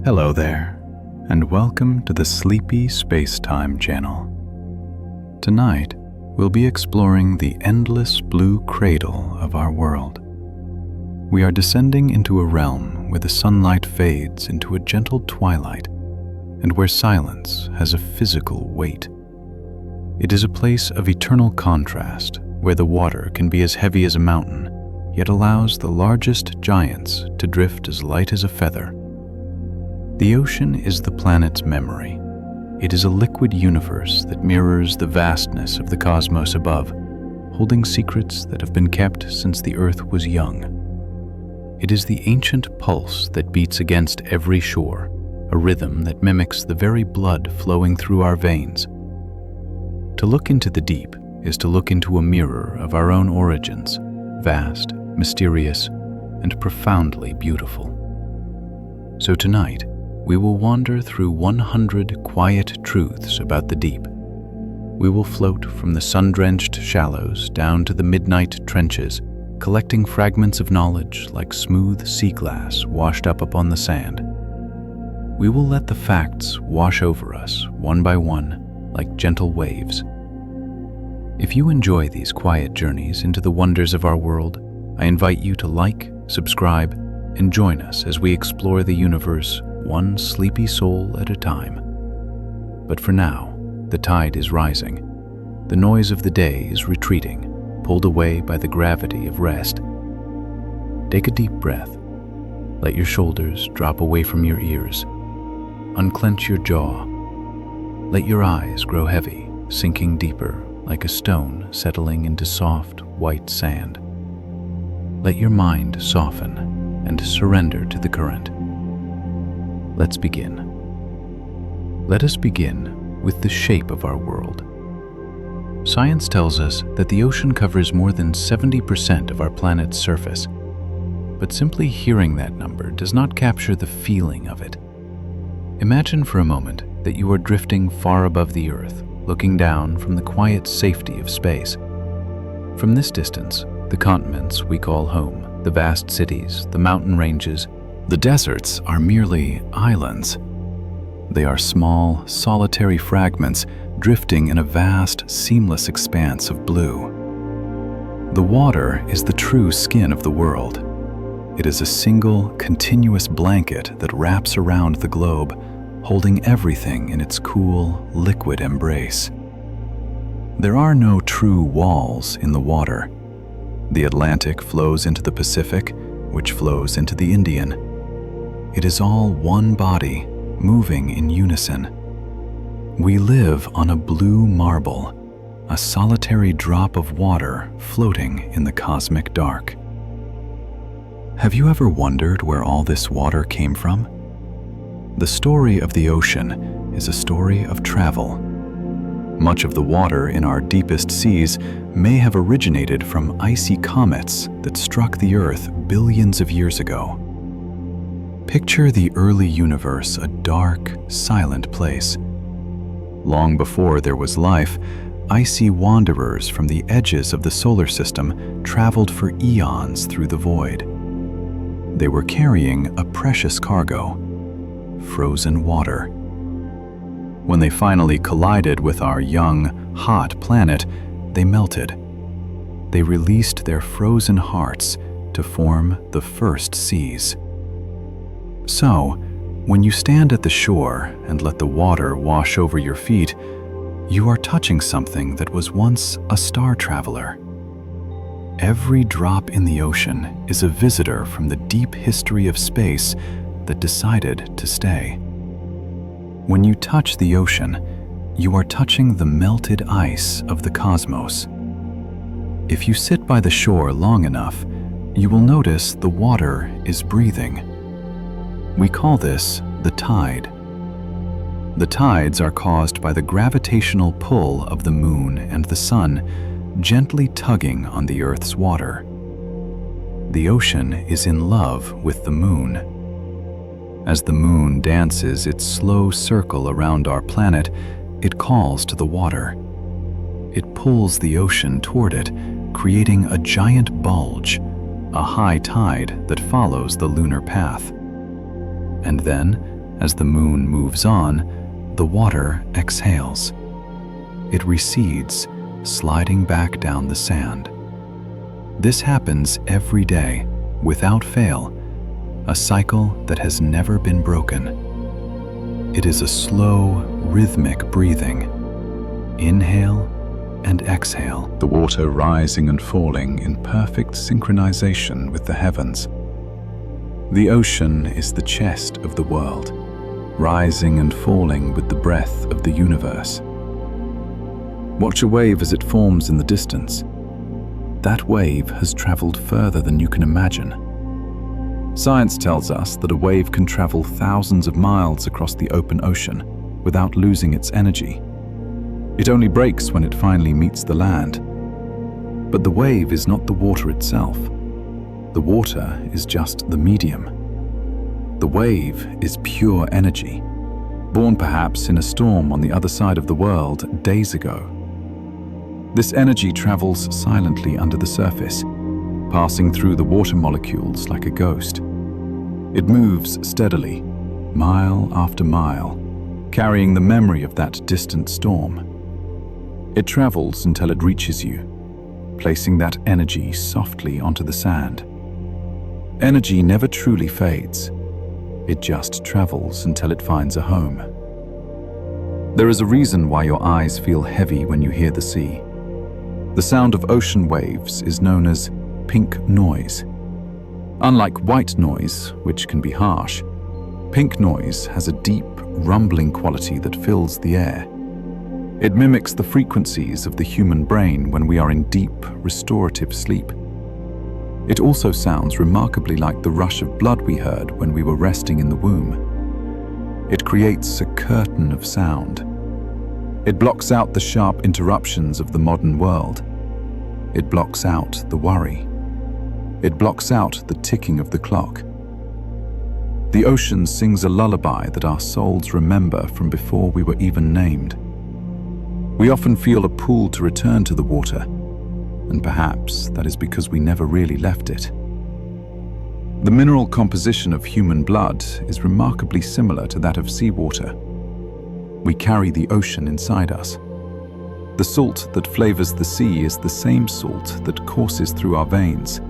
Hello there, and welcome to the Sleepy Space-Time channel. Tonight, we'll be exploring the endless blue cradle of our world. We are descending into a realm where the sunlight fades into a gentle twilight and where silence has a physical weight. It is a place of eternal contrast where the water can be as heavy as a mountain, yet allows the largest giants to drift as light as a feather. The ocean is the planet's memory. It is a liquid universe that mirrors the vastness of the cosmos above, holding secrets that have been kept since the Earth was young. It is the ancient pulse that beats against every shore, a rhythm that mimics the very blood flowing through our veins. To look into the deep is to look into a mirror of our own origins, vast, mysterious, and profoundly beautiful. So tonight, we will wander through 100 quiet truths about the deep. We will float from the sun-drenched shallows down to the midnight trenches, collecting fragments of knowledge like smooth sea glass washed up upon the sand. We will let the facts wash over us one by one like gentle waves. If you enjoy these quiet journeys into the wonders of our world, I invite you to like, subscribe, and join us as we explore the universe one sleepy soul at a time. But for now, the tide is rising. The noise of the day is retreating, pulled away by the gravity of rest. Take a deep breath. Let your shoulders drop away from your ears. Unclench your jaw. Let your eyes grow heavy, sinking deeper like a stone settling into soft, white sand. Let your mind soften and surrender to the current. Let's begin. Let us begin with the shape of our world. Science tells us that the ocean covers more than 70% of our planet's surface, but simply hearing that number does not capture the feeling of it. Imagine for a moment that you are drifting far above the Earth, looking down from the quiet safety of space. From this distance, the continents we call home, the vast cities, the mountain ranges, the deserts are merely islands. They are small, solitary fragments drifting in a vast, seamless expanse of blue. The water is the true skin of the world. It is a single, continuous blanket that wraps around the globe, holding everything in its cool, liquid embrace. There are no true walls in the water. The Atlantic flows into the Pacific, which flows into the Indian. It is all one body, moving in unison. We live on a blue marble, a solitary drop of water floating in the cosmic dark. Have you ever wondered where all this water came from? The story of the ocean is a story of travel. Much of the water in our deepest seas may have originated from icy comets that struck the Earth billions of years ago. Picture the early universe a dark, silent place. Long before there was life, icy wanderers from the edges of the solar system traveled for eons through the void. They were carrying a precious cargo: frozen water. When they finally collided with our young, hot planet, they melted. They released their frozen hearts to form the first seas. So, when you stand at the shore and let the water wash over your feet, you are touching something that was once a star traveler. Every drop in the ocean is a visitor from the deep history of space that decided to stay. When you touch the ocean, you are touching the melted ice of the cosmos. If you sit by the shore long enough, you will notice the water is breathing. We call this the tide. The tides are caused by the gravitational pull of the moon and the sun, gently tugging on the Earth's water. The ocean is in love with the moon. As the moon dances its slow circle around our planet, it calls to the water. It pulls the ocean toward it, creating a giant bulge, a high tide that follows the lunar path. And then, As the moon moves on, the water exhales. It recedes, sliding back down the sand. This happens every day, without fail, a cycle that has never been broken. It is a slow, rhythmic breathing. Inhale and exhale, the water rising and falling in perfect synchronization with the heavens. The ocean is the chest of the world, rising and falling with the breath of the universe. Watch a wave as it forms in the distance. That wave has traveled further than you can imagine. Science tells us that a wave can travel thousands of miles across the open ocean without losing its energy. It only breaks when it finally meets the land. But the wave is not the water itself. The water is just the medium. The wave is pure energy, born perhaps in a storm on the other side of the world days ago. This energy travels silently under the surface, passing through the water molecules like a ghost. It moves steadily, mile after mile, carrying the memory of that distant storm. It travels until it reaches you, placing that energy softly onto the sand. Energy never truly fades. It just travels until it finds a home. There is a reason why your eyes feel heavy when you hear the sea. The sound of ocean waves is known as pink noise. Unlike white noise, which can be harsh, pink noise has a deep, rumbling quality that fills the air. It mimics the frequencies of the human brain when we are in deep, restorative sleep. It also sounds remarkably like the rush of blood we heard when we were resting in the womb. It creates a curtain of sound. It blocks out the sharp interruptions of the modern world. It blocks out the worry. It blocks out the ticking of the clock. The ocean sings a lullaby that our souls remember from before we were even named. We often feel a pull to return to the water, and perhaps that is because we never really left it. The mineral composition of human blood is remarkably similar to that of seawater. We carry the ocean inside us. The salt that flavors the sea is the same salt that courses through our veins,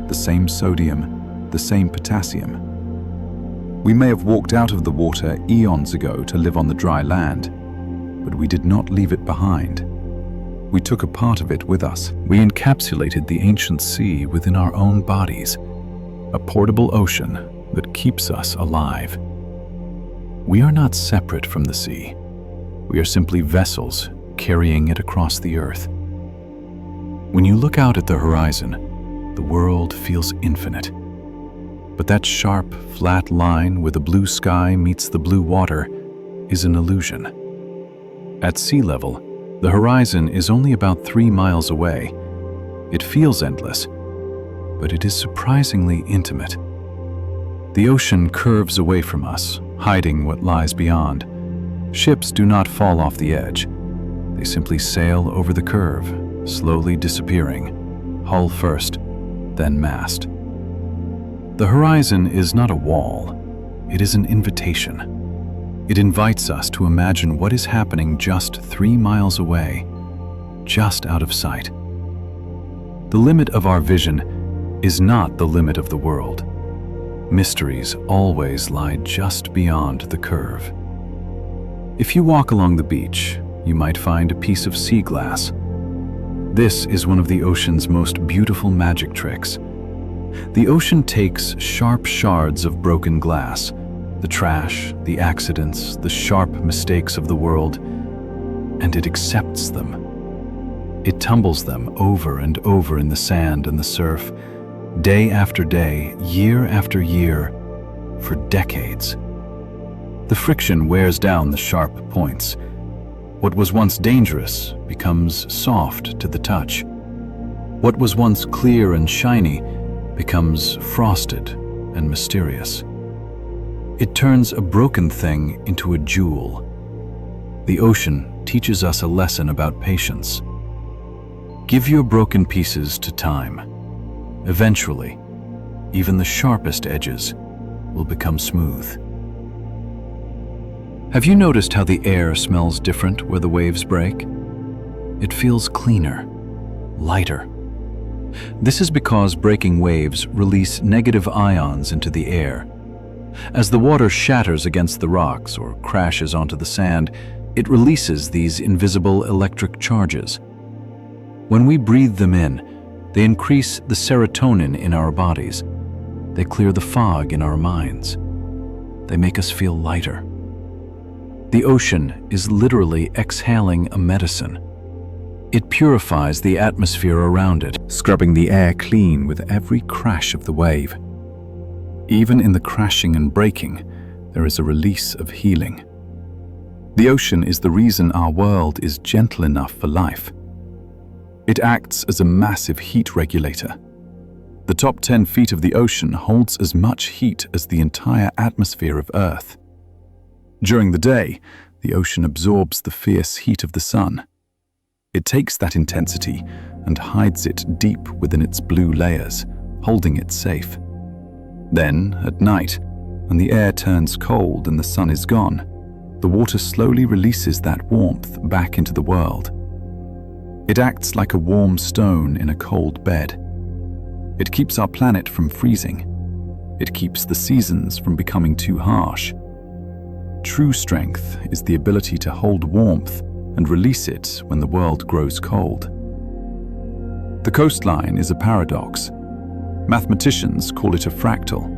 the same sodium, the same potassium. We may have walked out of the water eons ago to live on the dry land, but we did not leave it behind. We took a part of it with us. We encapsulated the ancient sea within our own bodies, a portable ocean that keeps us alive. We are not separate from the sea. We are simply vessels carrying it across the earth. When you look out at the horizon, the world feels infinite. But that sharp, flat line where the blue sky meets the blue water is an illusion. At sea level, the horizon is only about 3 miles away. It feels endless, but it is surprisingly intimate. The ocean curves away from us, hiding what lies beyond. Ships do not fall off the edge. They simply sail over the curve, slowly disappearing, hull first, then mast. The horizon is not a wall. It is an invitation. It invites us to imagine what is happening just 3 miles away, just out of sight. The limit of our vision is not the limit of the world. Mysteries always lie just beyond the curve. If you walk along the beach, you might find a piece of sea glass. This is one of the ocean's most beautiful magic tricks. The ocean takes sharp shards of broken glass, the trash, the accidents, the sharp mistakes of the world, and it accepts them. It tumbles them over and over in the sand and the surf, day after day, year after year, for decades. The friction wears down the sharp points. What was once dangerous becomes soft to the touch. What was once clear and shiny becomes frosted and mysterious. It turns a broken thing into a jewel. The ocean teaches us a lesson about patience. Give your broken pieces to time. Eventually, even the sharpest edges will become smooth. Have you noticed how the air smells different where the waves break? It feels cleaner, lighter. This is because breaking waves release negative ions into the air. As the water shatters against the rocks or crashes onto the sand, it releases these invisible electric charges. When we breathe them in, they increase the serotonin in our bodies. They clear the fog in our minds. They make us feel lighter. The ocean is literally exhaling a medicine. It purifies the atmosphere around it, scrubbing the air clean with every crash of the wave. Even in the crashing and breaking, there is a release of healing. The ocean is the reason our world is gentle enough for life. It acts as a massive heat regulator. The top 10 feet of the ocean holds as much heat as the entire atmosphere of Earth. During the day, the ocean absorbs the fierce heat of the sun. It takes that intensity and hides it deep within its blue layers, holding it safe. Then, at night, when the air turns cold and the sun is gone, the water slowly releases that warmth back into the world. It acts like a warm stone in a cold bed. It keeps our planet from freezing. It keeps the seasons from becoming too harsh. True strength is the ability to hold warmth and release it when the world grows cold. The coastline is a paradox. Mathematicians call it a fractal.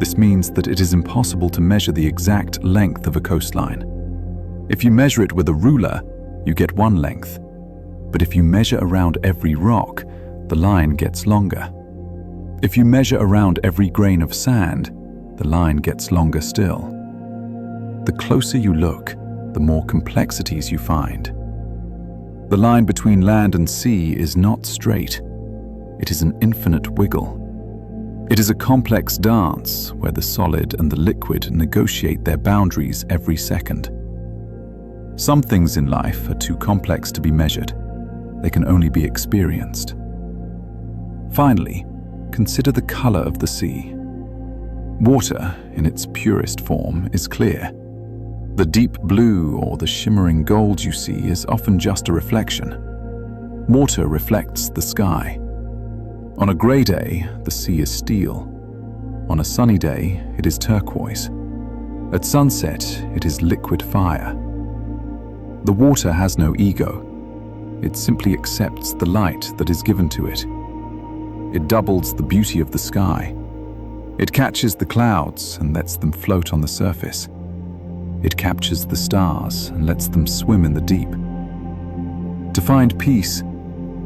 This means that it is impossible to measure the exact length of a coastline. If you measure it with a ruler, you get one length. But if you measure around every rock, the line gets longer. If you measure around every grain of sand, the line gets longer still. The closer you look, the more complexities you find. The line between land and sea is not straight. It is an infinite wiggle. It is a complex dance where the solid and the liquid negotiate their boundaries every second. Some things in life are too complex to be measured. They can only be experienced. Finally, consider the color of the sea. Water, in its purest form, is clear. The deep blue or the shimmering gold you see is often just a reflection. Water reflects the sky. On a gray day, the sea is steel. On a sunny day, it is turquoise. At sunset, it is liquid fire. The water has no ego. It simply accepts the light that is given to it. It doubles the beauty of the sky. It catches the clouds and lets them float on the surface. It captures the stars and lets them swim in the deep. To find peace,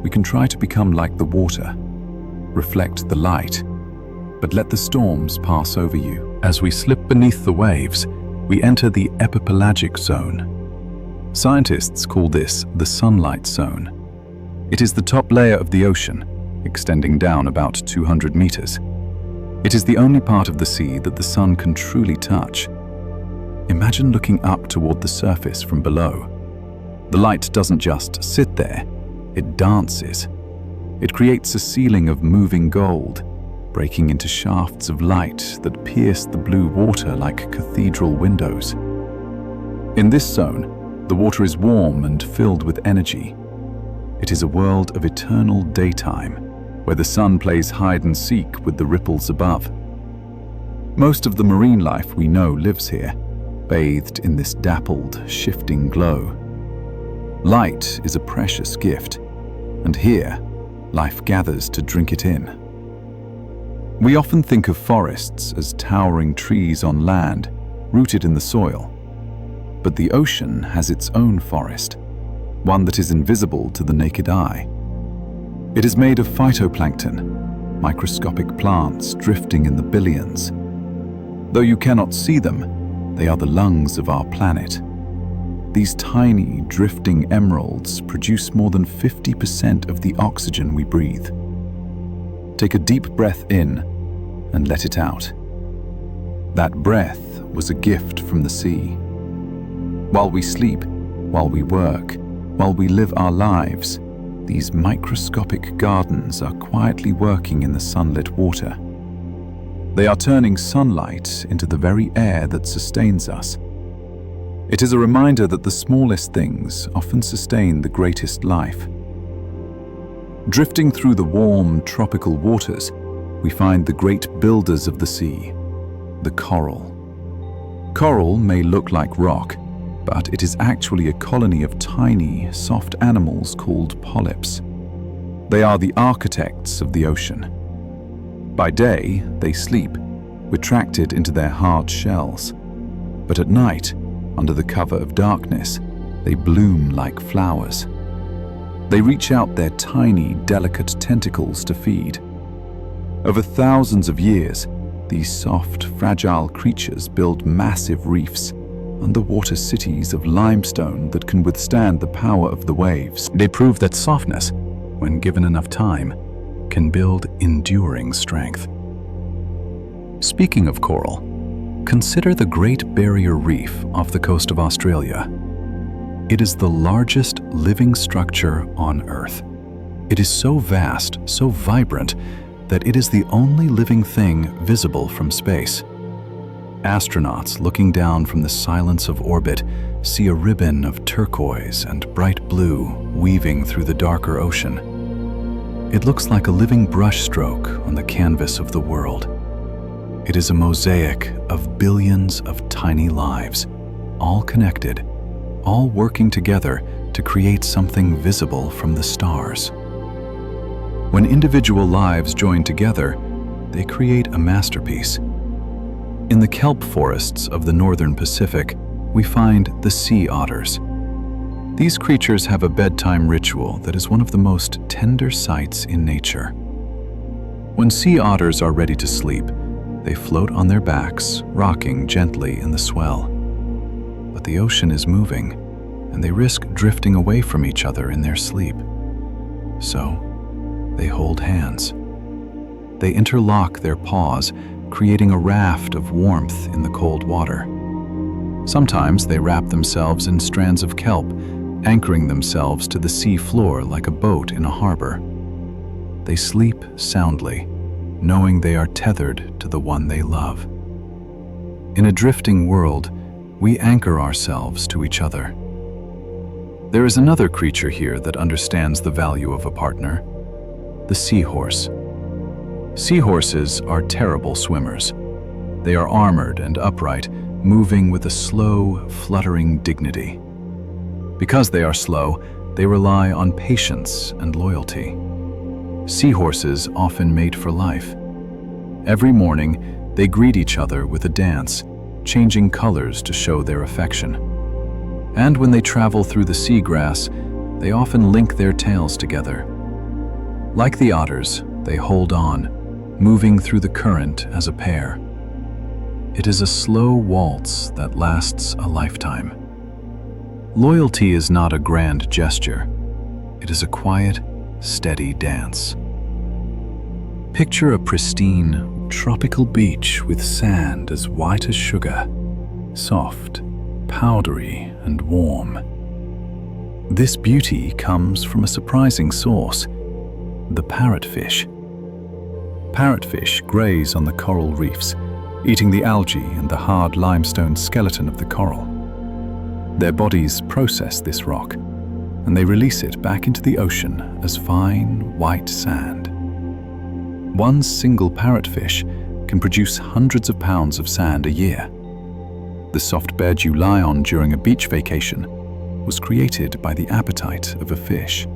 we can try to become like the water, reflect the light, but let the storms pass over you. As we slip beneath the waves, we enter the epipelagic zone. Scientists call this the sunlight zone. It is the top layer of the ocean, extending down about 200 meters. It is the only part of the sea that the sun can truly touch. Imagine looking up toward the surface from below. The light doesn't just sit there, it dances. It creates a ceiling of moving gold, breaking into shafts of light that pierce the blue water like cathedral windows. In this zone, the water is warm and filled with energy. It is a world of eternal daytime, where the sun plays hide and seek with the ripples above. Most of the marine life we know lives here, bathed in this dappled, shifting glow. Light is a precious gift, and here, life gathers to drink it in. We often think of forests as towering trees on land, rooted in the soil. But the ocean has its own forest, one that is invisible to the naked eye. It is made of phytoplankton, microscopic plants drifting in the billions. Though you cannot see them, they are the lungs of our planet. These tiny, drifting emeralds produce more than 50% of the oxygen we breathe. Take a deep breath in and let it out. That breath was a gift from the sea. While we sleep, while we work, while we live our lives, these microscopic gardens are quietly working in the sunlit water. They are turning sunlight into the very air that sustains us. It is a reminder that the smallest things often sustain the greatest life. Drifting through the warm, tropical waters, we find the great builders of the sea, the coral. Coral may look like rock, but it is actually a colony of tiny, soft animals called polyps. They are the architects of the ocean. By day, they sleep, retracted into their hard shells. But at night, under the cover of darkness, they bloom like flowers. They reach out their tiny, delicate tentacles to feed. Over thousands of years, these soft, fragile creatures build massive reefs, underwater cities of limestone that can withstand the power of the waves. They prove that softness, when given enough time, can build enduring strength. Speaking of coral, consider the Great Barrier Reef off the coast of Australia. It is the largest living structure on Earth. It is so vast, so vibrant, that it is the only living thing visible from space. Astronauts looking down from the silence of orbit see a ribbon of turquoise and bright blue weaving through the darker ocean. It looks like a living brushstroke on the canvas of the world. It is a mosaic of billions of tiny lives, all connected, all working together to create something visible from the stars. When individual lives join together, they create a masterpiece. In the kelp forests of the northern Pacific, we find the sea otters. These creatures have a bedtime ritual that is one of the most tender sights in nature. When sea otters are ready to sleep, they float on their backs, rocking gently in the swell. But the ocean is moving, and they risk drifting away from each other in their sleep. So, they hold hands. They interlock their paws, creating a raft of warmth in the cold water. Sometimes they wrap themselves in strands of kelp, anchoring themselves to the sea floor like a boat in a harbor. They sleep soundly, knowing they are tethered to the one they love. In a drifting world, we anchor ourselves to each other. There is another creature here that understands the value of a partner: the seahorse. Seahorses are terrible swimmers. They are armored and upright, moving with a slow, fluttering dignity. Because they are slow, they rely on patience and loyalty. Seahorses often mate for life. Every morning, they greet each other with a dance, changing colors to show their affection. And when they travel through the seagrass, they often link their tails together. Like the otters, they hold on, moving through the current as a pair. It is a slow waltz that lasts a lifetime. Loyalty is not a grand gesture. It is a quiet, steady dance. Picture a pristine, tropical beach with sand as white as sugar, soft, powdery, and warm. This beauty comes from a surprising source: the parrotfish. Parrotfish graze on the coral reefs, eating the algae and the hard limestone skeleton of the coral. Their bodies process this rock, and they release it back into the ocean as fine, white sand. One single parrotfish can produce hundreds of pounds of sand a year. The soft bed you lie on during a beach vacation was created by the appetite of a fish.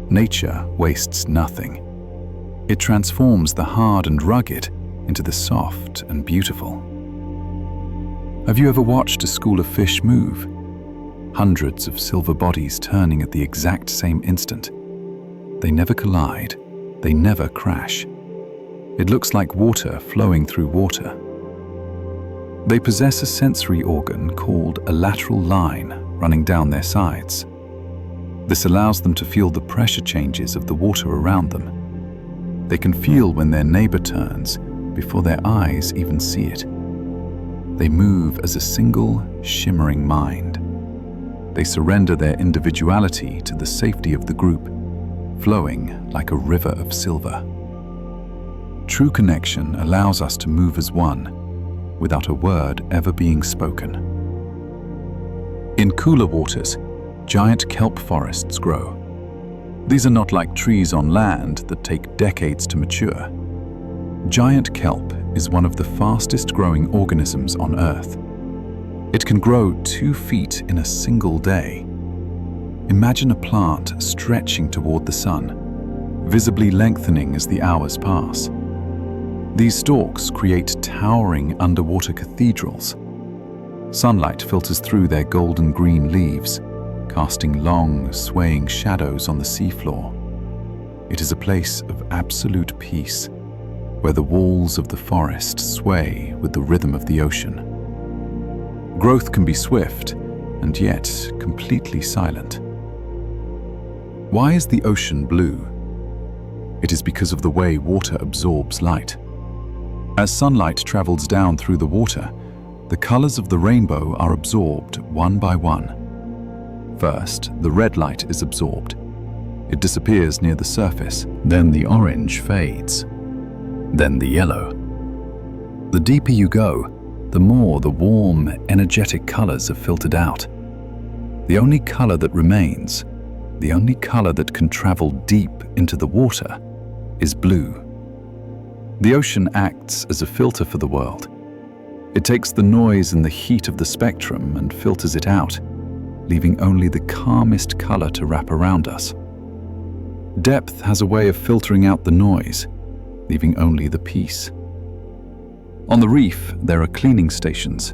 Nature wastes nothing. It transforms the hard and rugged into the soft and beautiful. Have you ever watched a school of fish move? Hundreds of silver bodies turning at the exact same instant. They never collide. They never crash. It looks like water flowing through water. They possess a sensory organ called a lateral line running down their sides. This allows them to feel the pressure changes of the water around them. They can feel when their neighbor turns before their eyes even see it. They move as a single, shimmering mind. They surrender their individuality to the safety of the group, flowing like a river of silver. True connection allows us to move as one, without a word ever being spoken. In cooler waters, giant kelp forests grow. These are not like trees on land that take decades to mature. Giant kelp is one of the fastest growing organisms on Earth. It can grow 2 feet in a single day. Imagine a plant stretching toward the sun, visibly lengthening as the hours pass. These stalks create towering underwater cathedrals. Sunlight filters through their golden green leaves, casting long, swaying shadows on the seafloor. It is a place of absolute peace, where the walls of the forest sway with the rhythm of the ocean. Growth can be swift, and yet completely silent. Why is the ocean blue? It is because of the way water absorbs light. As sunlight travels down through the water, the colors of the rainbow are absorbed one by one. First, the red light is absorbed. It disappears near the surface. Then the orange fades. Then the yellow. The deeper you go, the more the warm, energetic colors are filtered out. The only color that remains, the only color that can travel deep into the water, is blue. The ocean acts as a filter for the world. It takes the noise and the heat of the spectrum and filters it out, leaving only the calmest color to wrap around us. Depth has a way of filtering out the noise, leaving only the peace. On the reef, there are cleaning stations.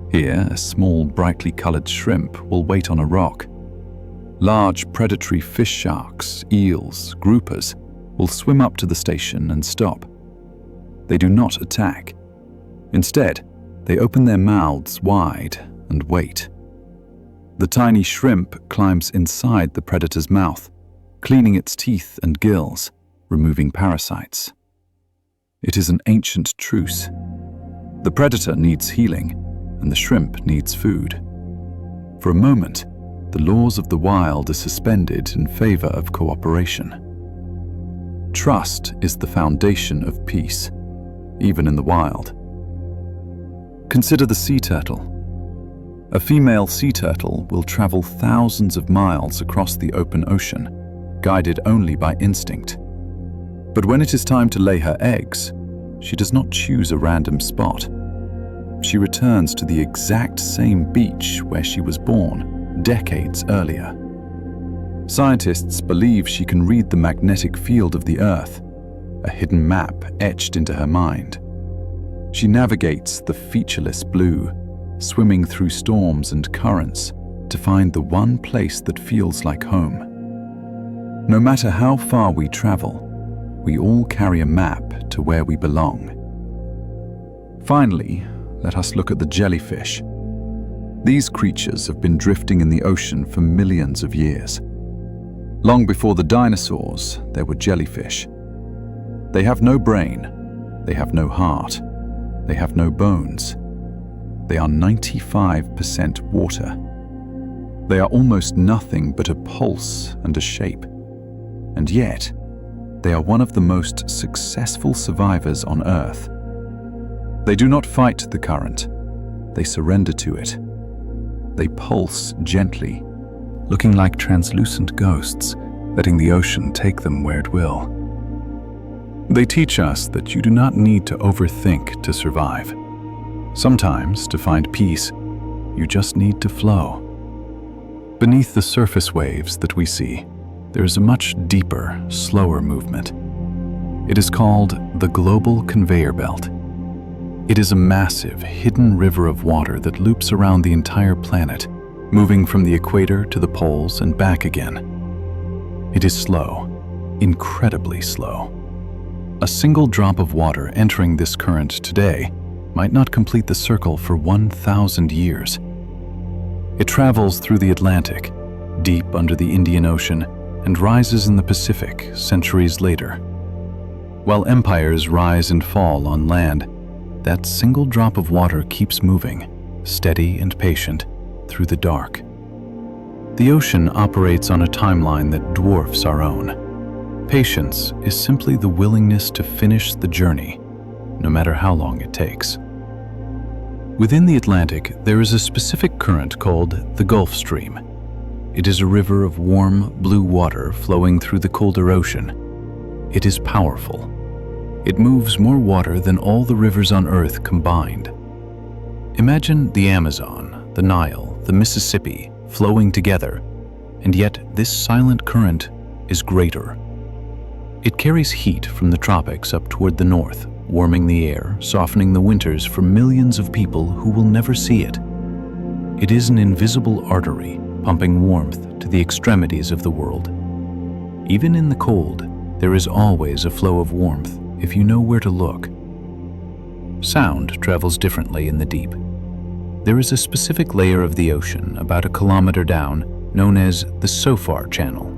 Here, a small, brightly colored shrimp will wait on a rock. Large predatory fish sharks, eels, groupers will swim up to the station and stop. They do not attack. Instead, they open their mouths wide and wait. The tiny shrimp climbs inside the predator's mouth, cleaning its teeth and gills, removing parasites. It is an ancient truce. The predator needs healing, and the shrimp needs food. For a moment, the laws of the wild are suspended in favor of cooperation. Trust is the foundation of peace, even in the wild. Consider the sea turtle. A female sea turtle will travel thousands of miles across the open ocean, guided only by instinct. But when it is time to lay her eggs, she does not choose a random spot. She returns to the exact same beach where she was born decades earlier. Scientists believe she can read the magnetic field of the Earth, a hidden map etched into her mind. She navigates the featureless blue, swimming through storms and currents to find the one place that feels like home. No matter how far we travel, we all carry a map to where we belong. Finally, let us look at the jellyfish. These creatures have been drifting in the ocean for millions of years. Long before the dinosaurs, there were jellyfish. They have no brain, they have no heart, they have no bones. They are 95% water. They are almost nothing but a pulse and a shape. And yet, they are one of the most successful survivors on Earth. They do not fight the current, they surrender to it. They pulse gently, looking like translucent ghosts, letting the ocean take them where it will. They teach us that you do not need to overthink to survive. Sometimes, to find peace, you just need to flow. Beneath the surface waves that we see, there is a much deeper, slower movement. It is called the global conveyor belt. It is a massive, hidden river of water that loops around the entire planet, moving from the equator to the poles and back again. It is slow, incredibly slow. A single drop of water entering this current today might not complete the circle for 1,000 years. It travels through the Atlantic, deep under the Indian Ocean, and rises in the Pacific centuries later. While empires rise and fall on land, that single drop of water keeps moving, steady and patient, through the dark. The ocean operates on a timeline that dwarfs our own. Patience is simply the willingness to finish the journey, no matter how long it takes. Within the Atlantic, there is a specific current called the Gulf Stream. It is a river of warm, blue water flowing through the colder ocean. It is powerful. It moves more water than all the rivers on Earth combined. Imagine the Amazon, the Nile, the Mississippi flowing together, and yet this silent current is greater. It carries heat from the tropics up toward the north, warming the air, softening the winters for millions of people who will never see it. It is an invisible artery pumping warmth to the extremities of the world. Even in the cold, there is always a flow of warmth if you know where to look. Sound travels differently in the deep. There is a specific layer of the ocean about a kilometer down known as the SOFAR channel.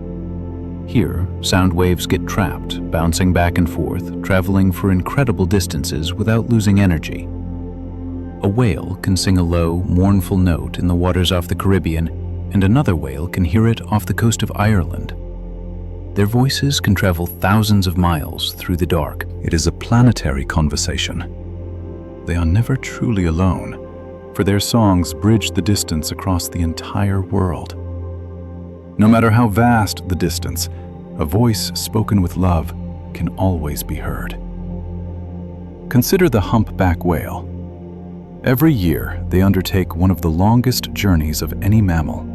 Here, sound waves get trapped, bouncing back and forth, traveling for incredible distances without losing energy. A whale can sing a low, mournful note in the waters off the Caribbean, and another whale can hear it off the coast of Ireland. Their voices can travel thousands of miles through the dark. It is a planetary conversation. They are never truly alone, for their songs bridge the distance across the entire world. No matter how vast the distance, a voice spoken with love can always be heard. Consider the humpback whale. Every year, they undertake one of the longest journeys of any mammal.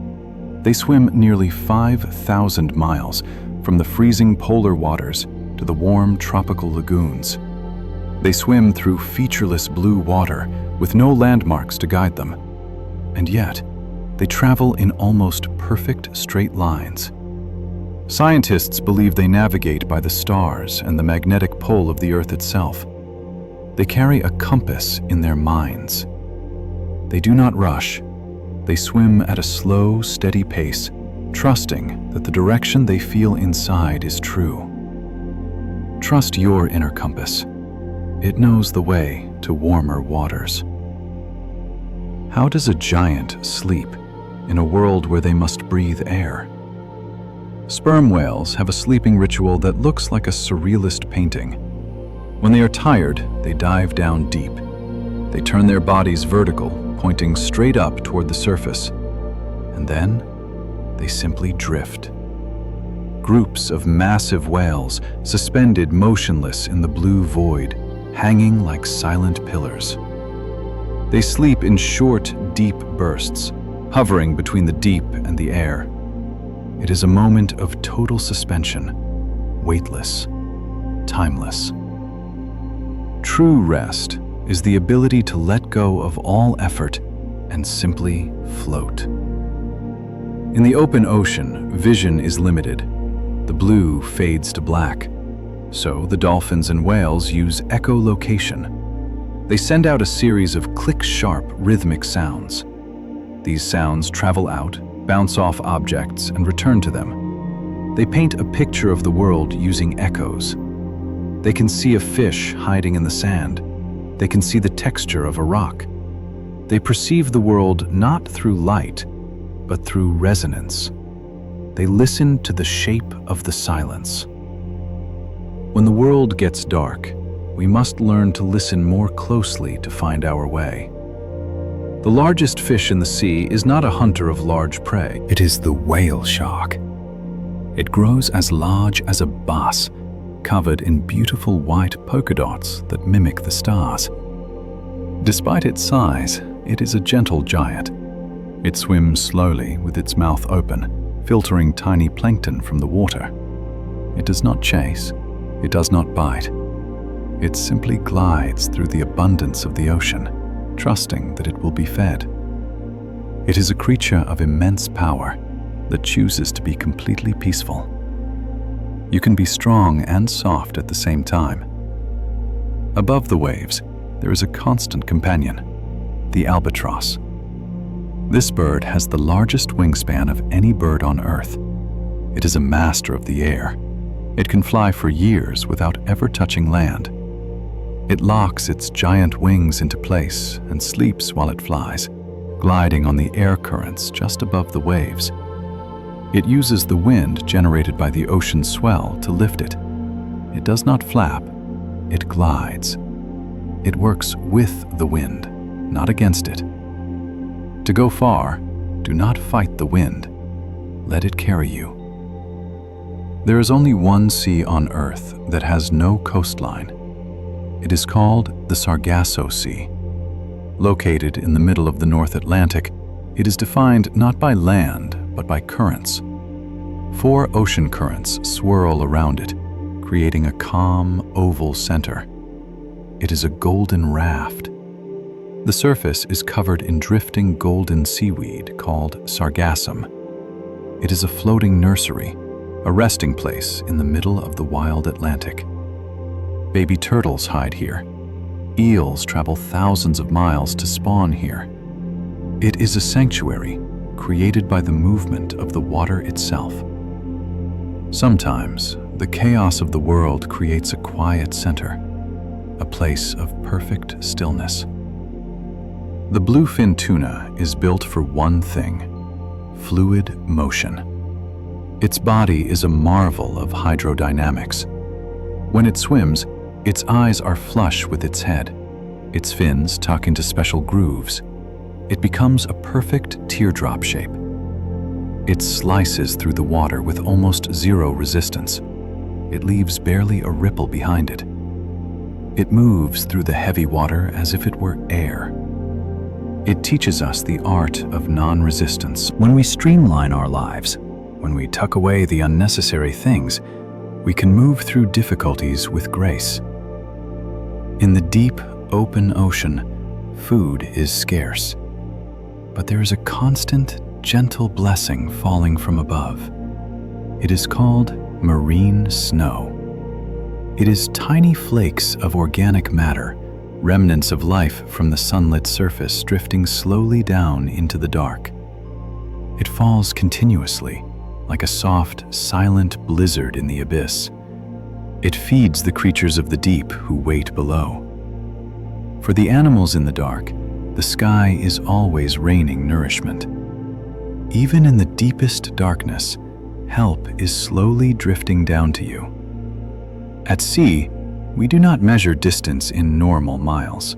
They swim nearly 5,000 miles from the freezing polar waters to the warm tropical lagoons. They swim through featureless blue water with no landmarks to guide them. And yet, they travel in almost perfect straight lines. Scientists believe they navigate by the stars and the magnetic pole of the Earth itself. They carry a compass in their minds. They do not rush. They swim at a slow, steady pace, trusting that the direction they feel inside is true. Trust your inner compass. It knows the way to warmer waters. How does a giant sleep in a world where they must breathe air? Sperm whales have a sleeping ritual that looks like a surrealist painting. When they are tired, they dive down deep. They turn their bodies vertical, pointing straight up toward the surface. And then, they simply drift. Groups of massive whales suspended motionless in the blue void, hanging like silent pillars. They sleep in short, deep bursts, hovering between the deep and the air. It is a moment of total suspension, weightless, timeless. True rest is the ability to let go of all effort and simply float. In the open ocean, vision is limited. The blue fades to black. So the dolphins and whales use echolocation. They send out a series of click-sharp rhythmic sounds. These sounds travel out, bounce off objects, and return to them. They paint a picture of the world using echoes. They can see a fish hiding in the sand. They can see the texture of a rock. They perceive the world not through light, but through resonance. They listen to the shape of the silence. When the world gets dark, we must learn to listen more closely to find our way. The largest fish in the sea is not a hunter of large prey. It is the whale shark. It grows as large as a bus, covered in beautiful white polka dots that mimic the stars. Despite its size, it is a gentle giant. It swims slowly with its mouth open, filtering tiny plankton from the water. It does not chase. It does not bite. It simply glides through the abundance of the ocean, trusting that it will be fed. It is a creature of immense power that chooses to be completely peaceful. You can be strong and soft at the same time. Above the waves, there is a constant companion, the albatross. This bird has the largest wingspan of any bird on Earth. It is a master of the air. It can fly for years without ever touching land. It locks its giant wings into place and sleeps while it flies, gliding on the air currents just above the waves. It uses the wind generated by the ocean swell to lift it. It does not flap, it glides. It works with the wind, not against it. To go far, do not fight the wind. Let it carry you. There is only one sea on Earth that has no coastline. It is called the Sargasso Sea. Located in the middle of the North Atlantic, it is defined not by land, but by currents. 4 ocean currents swirl around it, creating a calm, oval center. It is a golden raft. The surface is covered in drifting golden seaweed called sargassum. It is a floating nursery, a resting place in the middle of the wild Atlantic. Baby turtles hide here. Eels travel thousands of miles to spawn here. It is a sanctuary created by the movement of the water itself. Sometimes, the chaos of the world creates a quiet center, a place of perfect stillness. The bluefin tuna is built for one thing: fluid motion. Its body is a marvel of hydrodynamics. When it swims, its eyes are flush with its head. Its fins tuck into special grooves. It becomes a perfect teardrop shape. It slices through the water with almost zero resistance. It leaves barely a ripple behind it. It moves through the heavy water as if it were air. It teaches us the art of non-resistance. When we streamline our lives, when we tuck away the unnecessary things, we can move through difficulties with grace. In the deep, open ocean, food is scarce. But there is a constant, gentle blessing falling from above. It is called marine snow. It is tiny flakes of organic matter, remnants of life from the sunlit surface drifting slowly down into the dark. It falls continuously, like a soft, silent blizzard in the abyss. It feeds the creatures of the deep who wait below. For the animals in the dark, the sky is always raining nourishment. Even in the deepest darkness, help is slowly drifting down to you. At sea, we do not measure distance in normal miles.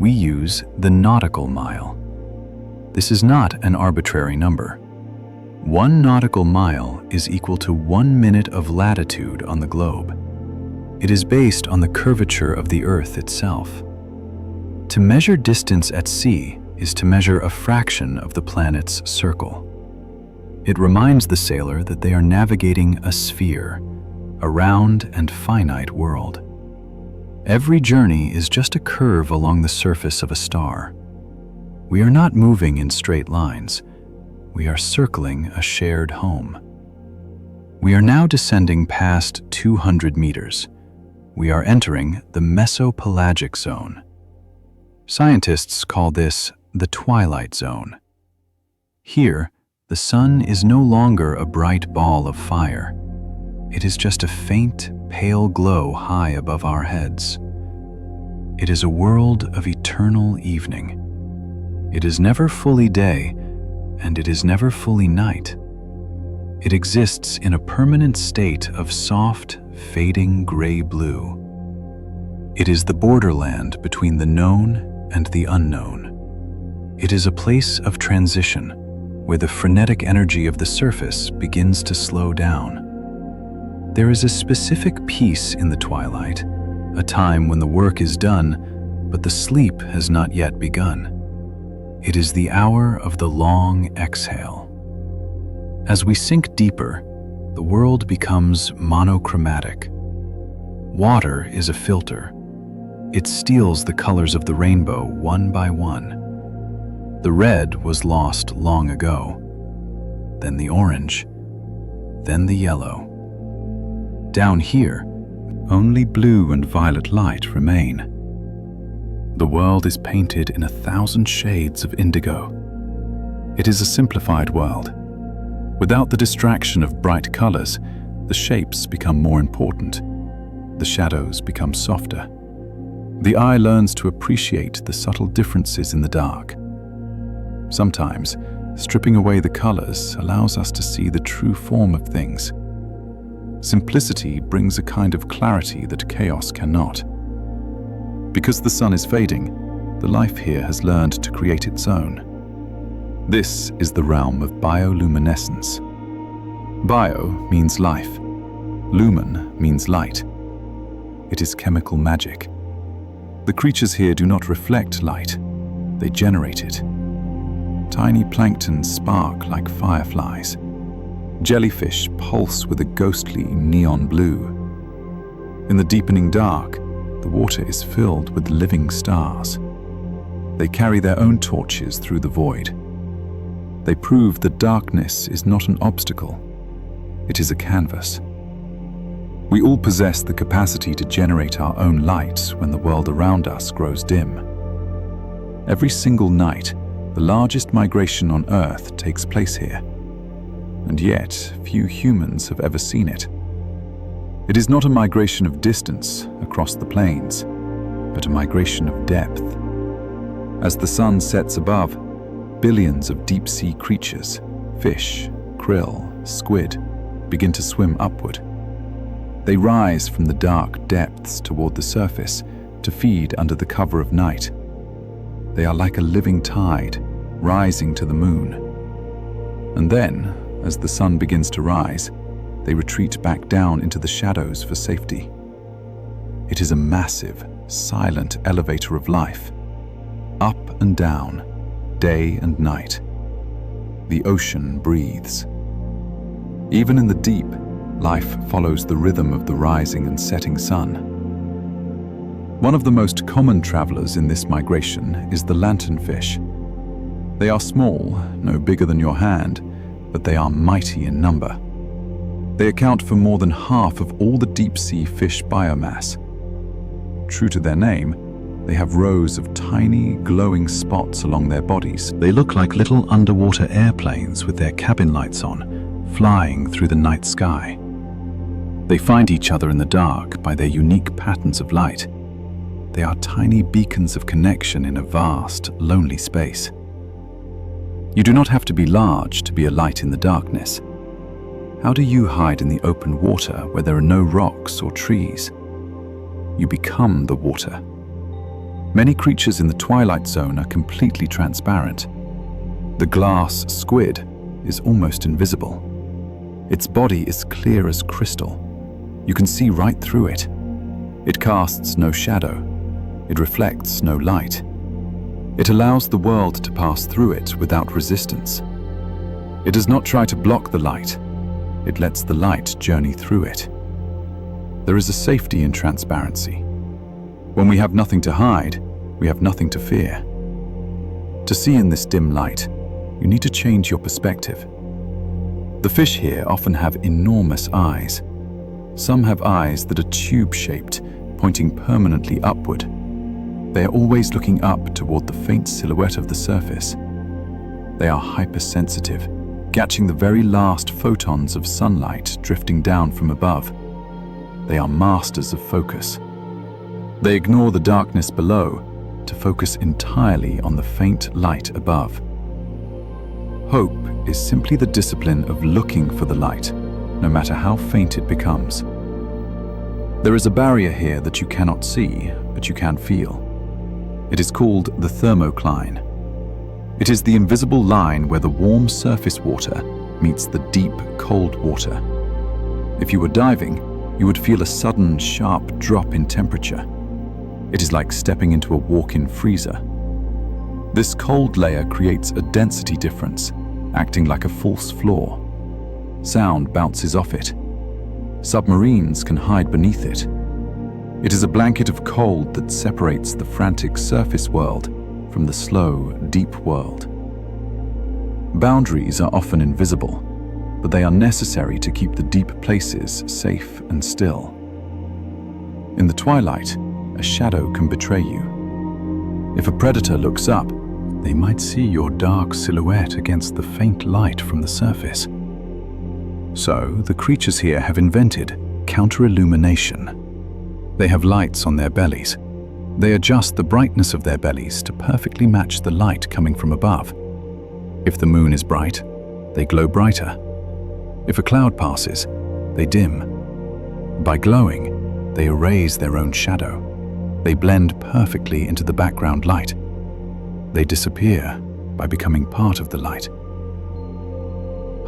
We use the nautical mile. This is not an arbitrary number. 1 nautical mile is equal to 1 minute of latitude on the globe. It is based on the curvature of the Earth itself. To measure distance at sea is to measure a fraction of the planet's circle. It reminds the sailor that they are navigating a sphere, a round and finite world. Every journey is just a curve along the surface of a star. We are not moving in straight lines. We are circling a shared home. We are now descending past 200 meters. We are entering the mesopelagic zone. Scientists call this the twilight zone. Here, the sun is no longer a bright ball of fire. It is just a faint, pale glow high above our heads. It is a world of eternal evening. It is never fully day, and it is never fully night. It exists in a permanent state of soft, fading gray-blue. It is the borderland between the known and the unknown. It is a place of transition, where the frenetic energy of the surface begins to slow down. There is a specific peace in the twilight, a time when the work is done, but the sleep has not yet begun. It is the hour of the long exhale. As we sink deeper, the world becomes monochromatic. Water is a filter. It steals the colors of the rainbow one by one. The red was lost long ago, then the orange, then the yellow. Down here, only blue and violet light remain. The world is painted in 1,000 shades of indigo. It is a simplified world. Without the distraction of bright colors, the shapes become more important. The shadows become softer. The eye learns to appreciate the subtle differences in the dark. Sometimes, stripping away the colors allows us to see the true form of things. Simplicity brings a kind of clarity that chaos cannot. Because the sun is fading, the life here has learned to create its own. This is the realm of bioluminescence. Bio means life. Lumen means light. It is chemical magic. The creatures here do not reflect light, they generate it. Tiny plankton spark like fireflies. Jellyfish pulse with a ghostly neon blue. In the deepening dark, the water is filled with living stars. They carry their own torches through the void. They prove that darkness is not an obstacle, it is a canvas. We all possess the capacity to generate our own light when the world around us grows dim. Every single night, the largest migration on Earth takes place here, and yet few humans have ever seen it. It is not a migration of distance across the plains, but a migration of depth. As the sun sets above, billions of deep-sea creatures, fish, krill, squid, begin to swim upward. They rise from the dark depths toward the surface to feed under the cover of night. They are like a living tide, rising to the moon. And then, as the sun begins to rise, they retreat back down into the shadows for safety. It is a massive, silent elevator of life, up and down, day and night. The ocean breathes. Even in the deep, life follows the rhythm of the rising and setting sun. One of the most common travelers in this migration is the lanternfish. They are small, no bigger than your hand, but they are mighty in number. They account for more than half of all the deep-sea fish biomass. True to their name, they have rows of tiny, glowing spots along their bodies. They look like little underwater airplanes with their cabin lights on, flying through the night sky. They find each other in the dark by their unique patterns of light. They are tiny beacons of connection in a vast, lonely space. You do not have to be large to be a light in the darkness. How do you hide in the open water where there are no rocks or trees? You become the water. Many creatures in the twilight zone are completely transparent. The glass squid is almost invisible. Its body is clear as crystal. You can see right through it. It casts no shadow. It reflects no light. It allows the world to pass through it without resistance. It does not try to block the light. It lets the light journey through it. There is a safety in transparency. When we have nothing to hide, we have nothing to fear. To see in this dim light, you need to change your perspective. The fish here often have enormous eyes. Some have eyes that are tube-shaped, pointing permanently upward. They are always looking up toward the faint silhouette of the surface. They are hypersensitive, catching the very last photons of sunlight drifting down from above. They are masters of focus. They ignore the darkness below to focus entirely on the faint light above. Hope is simply the discipline of looking for the light, no matter how faint it becomes. There is a barrier here that you cannot see, but you can feel. It is called the thermocline. It is the invisible line where the warm surface water meets the deep, cold water. If you were diving, you would feel a sudden, sharp drop in temperature. It is like stepping into a walk-in freezer. This cold layer creates a density difference, acting like a false floor. Sound bounces off it. Submarines can hide beneath it. It is a blanket of cold that separates the frantic surface world from the slow, deep world. Boundaries are often invisible, but they are necessary to keep the deep places safe and still. In the twilight, a shadow can betray you. If a predator looks up, they might see your dark silhouette against the faint light from the surface. So, the creatures here have invented counter-illumination. They have lights on their bellies. They adjust the brightness of their bellies to perfectly match the light coming from above. If the moon is bright, they glow brighter. If a cloud passes, they dim. By glowing, they erase their own shadow. They blend perfectly into the background light, They disappear by becoming part of the light.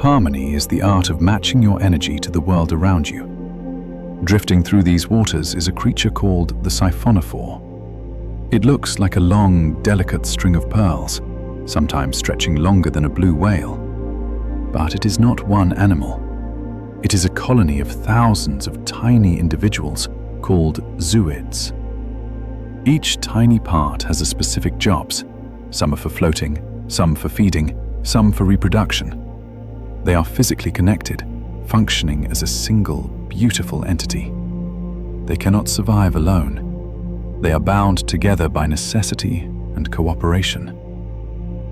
Harmony is the art of matching your energy to the world around you. Drifting through these waters is a creature called the siphonophore. It looks like a long, delicate string of pearls, sometimes stretching longer than a blue whale. But it is not one animal. It is a colony of thousands of tiny individuals called zooids. Each tiny part has a specific jobs. Some are for floating, some for feeding, some for reproduction. They are physically connected, functioning as a single, beautiful entity. They cannot survive alone. They are bound together by necessity and cooperation.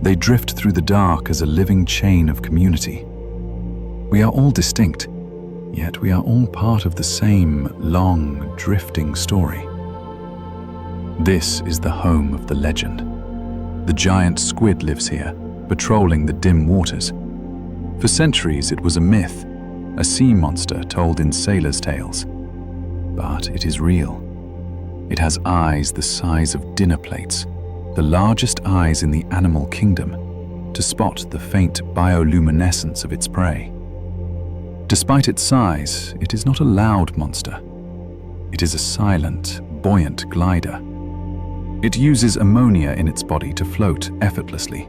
They drift through the dark as a living chain of community. We are all distinct, yet we are all part of the same long, drifting story. This is the home of the legend. The giant squid lives here, patrolling the dim waters. For centuries it was a myth, a sea monster told in sailors' tales. But it is real. It has eyes the size of dinner plates, the largest eyes in the animal kingdom, to spot the faint bioluminescence of its prey. Despite its size, it is not a loud monster. It is a silent, buoyant glider. It uses ammonia in its body to float effortlessly.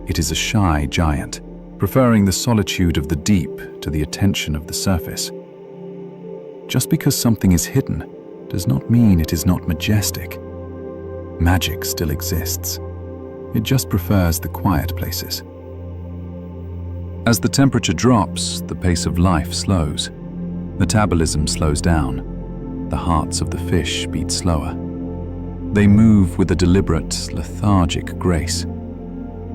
It is a shy giant, preferring the solitude of the deep to the attention of the surface. Just because something is hidden does not mean it is not majestic. Magic still exists. It just prefers the quiet places. As the temperature drops, the pace of life slows. Metabolism slows down. The hearts of the fish beat slower. They move with a deliberate, lethargic grace.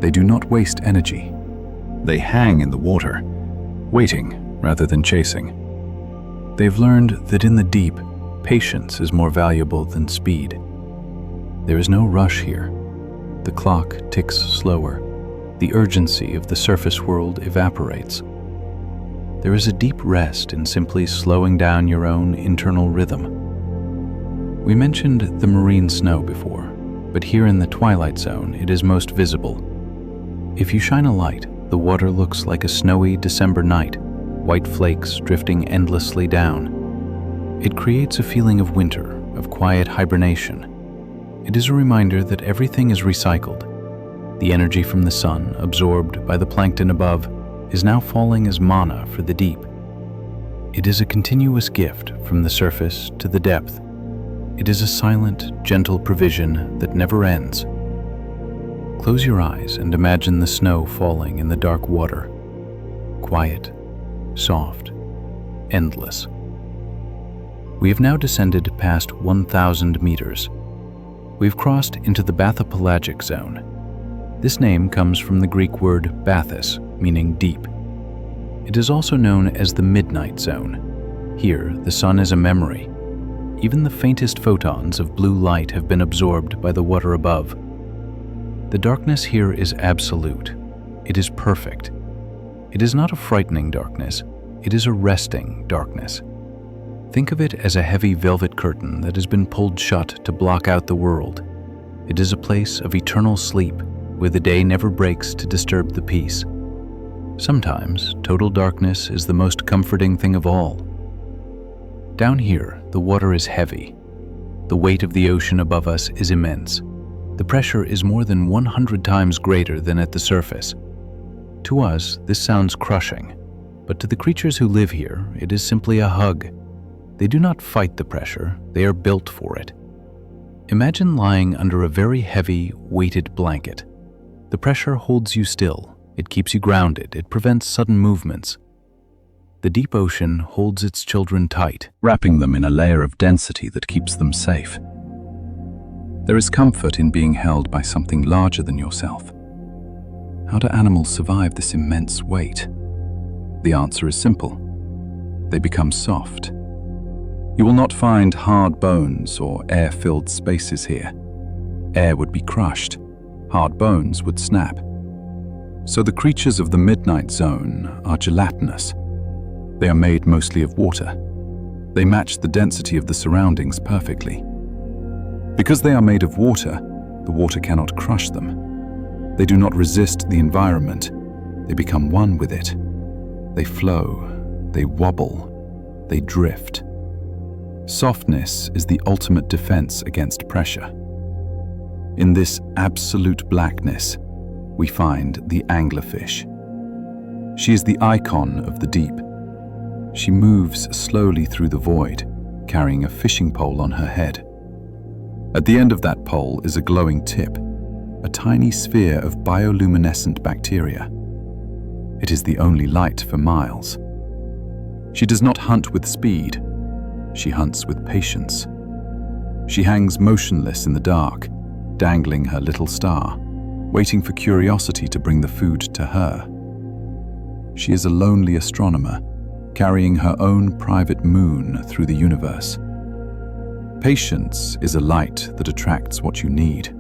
They do not waste energy. They hang in the water, waiting rather than chasing. They've learned that in the deep, patience is more valuable than speed. There is no rush here. The clock ticks slower. The urgency of the surface world evaporates. There is a deep rest in simply slowing down your own internal rhythm. We mentioned the marine snow before, but here in the twilight zone it is most visible. If you shine a light, the water looks like a snowy December night, white flakes drifting endlessly down. It creates a feeling of winter, of quiet hibernation. It is a reminder that everything is recycled. The energy from the sun, absorbed by the plankton above, is now falling as mana for the deep. It is a continuous gift from the surface to the depth. It is a silent, gentle provision that never ends. Close your eyes and imagine the snow falling in the dark water. Quiet, soft, endless. We have now descended past 1,000 meters. We've crossed into the bathypelagic zone. This name comes from the Greek word bathos, meaning deep. It is also known as the midnight zone. Here, the sun is a memory. Even the faintest photons of blue light have been absorbed by the water above. The darkness here is absolute. It is perfect. It is not a frightening darkness. It is a resting darkness. Think of it as a heavy velvet curtain that has been pulled shut to block out the world. It is a place of eternal sleep where the day never breaks to disturb the peace. Sometimes, total darkness is the most comforting thing of all. Down here, the water is heavy. The weight of the ocean above us is immense. The pressure is more than 100 times greater than at the surface. To us, this sounds crushing, but to the creatures who live here, it is simply a hug. They do not fight the pressure, they are built for it. Imagine lying under a very heavy, weighted blanket. The pressure holds you still. It keeps you grounded. It prevents sudden movements. The deep ocean holds its children tight, wrapping them in a layer of density that keeps them safe. There is comfort in being held by something larger than yourself. How do animals survive this immense weight? The answer is simple. They become soft. You will not find hard bones or air-filled spaces here. Air would be crushed. Hard bones would snap. So the creatures of the midnight zone are gelatinous. They are made mostly of water. They match the density of the surroundings perfectly. Because they are made of water, the water cannot crush them. They do not resist the environment. They become one with it. They flow, they wobble, they drift. Softness is the ultimate defense against pressure. In this absolute blackness, we find the anglerfish. She is the icon of the deep. She moves slowly through the void, carrying a fishing pole on her head. At the end of that pole is a glowing tip, a tiny sphere of bioluminescent bacteria. It is the only light for miles. She does not hunt with speed. She hunts with patience. She hangs motionless in the dark, dangling her little star, waiting for curiosity to bring the food to her. She is a lonely astronomer, carrying her own private moon through the universe. Patience is a light that attracts what you need.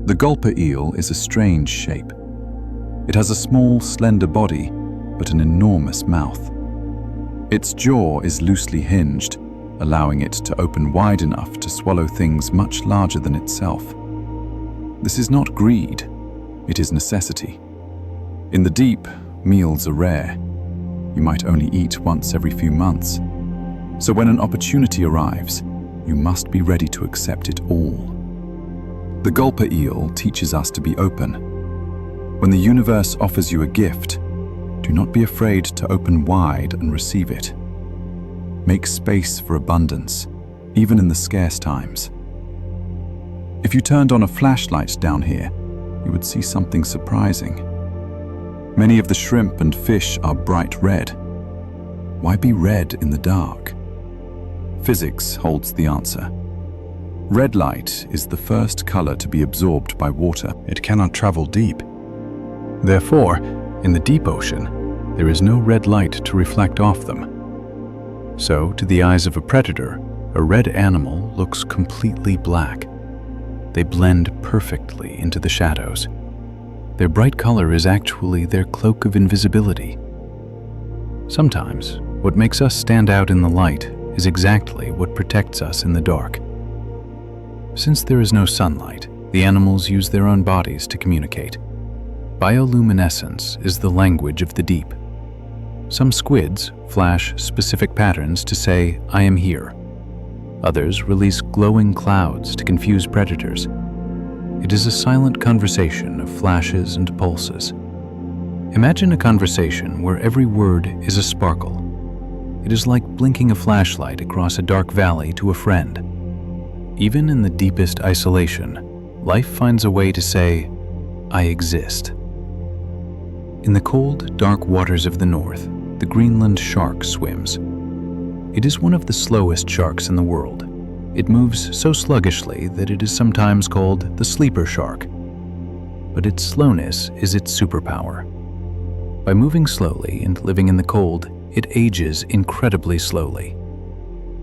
The gulper eel is a strange shape. It has a small, slender body, but an enormous mouth. Its jaw is loosely hinged, allowing it to open wide enough to swallow things much larger than itself. This is not greed, it is necessity. In the deep, meals are rare. You might only eat once every few months. So when an opportunity arrives, you must be ready to accept it all. The gulper eel teaches us to be open. When the universe offers you a gift, do not be afraid to open wide and receive it. Make space for abundance, even in the scarce times. If you turned on a flashlight down here, you would see something surprising. Many of the shrimp and fish are bright red. Why be red in the dark? Physics holds the answer. Red light is the first color to be absorbed by water. It cannot travel deep. Therefore, in the deep ocean, there is no red light to reflect off them. So, to the eyes of a predator, a red animal looks completely black. They blend perfectly into the shadows. Their bright color is actually their cloak of invisibility. Sometimes, what makes us stand out in the light is exactly what protects us in the dark. Since there is no sunlight, the animals use their own bodies to communicate. Bioluminescence is the language of the deep. Some squids flash specific patterns to say, "I am here." Others release glowing clouds to confuse predators. It is a silent conversation of flashes and pulses. Imagine a conversation where every word is a sparkle. It is like blinking a flashlight across a dark valley to a friend. Even in the deepest isolation, life finds a way to say, "I exist." In the cold, dark waters of the north, the Greenland shark swims. It is one of the slowest sharks in the world. It moves so sluggishly that it is sometimes called the sleeper shark. But its slowness is its superpower. By moving slowly and living in the cold, it ages incredibly slowly.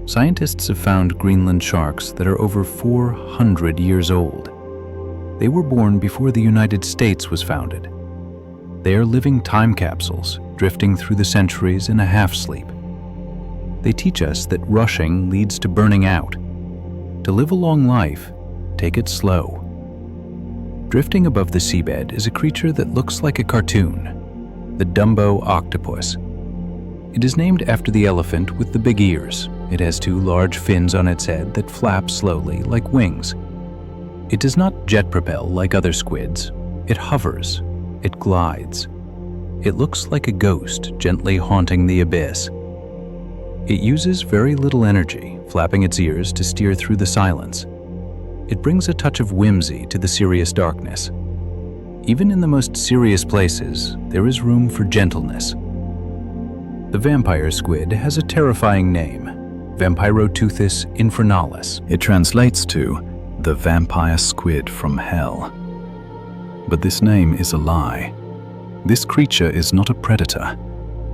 Scientists have found Greenland sharks that are over 400 years old. They were born before the United States was founded. They are living time capsules, drifting through the centuries in a half-sleep. They teach us that rushing leads to burning out. To live a long life, take it slow. Drifting above the seabed is a creature that looks like a cartoon, the Dumbo octopus. It is named after the elephant with the big ears. It has two large fins on its head that flap slowly like wings. It does not jet propel like other squids. It hovers. It glides. It looks like a ghost gently haunting the abyss. It uses very little energy, flapping its ears to steer through the silence. It brings a touch of whimsy to the serious darkness. Even in the most serious places, there is room for gentleness. The vampire squid has a terrifying name, Vampiroteuthis infernalis. It translates to the vampire squid from hell. But this name is a lie. This creature is not a predator.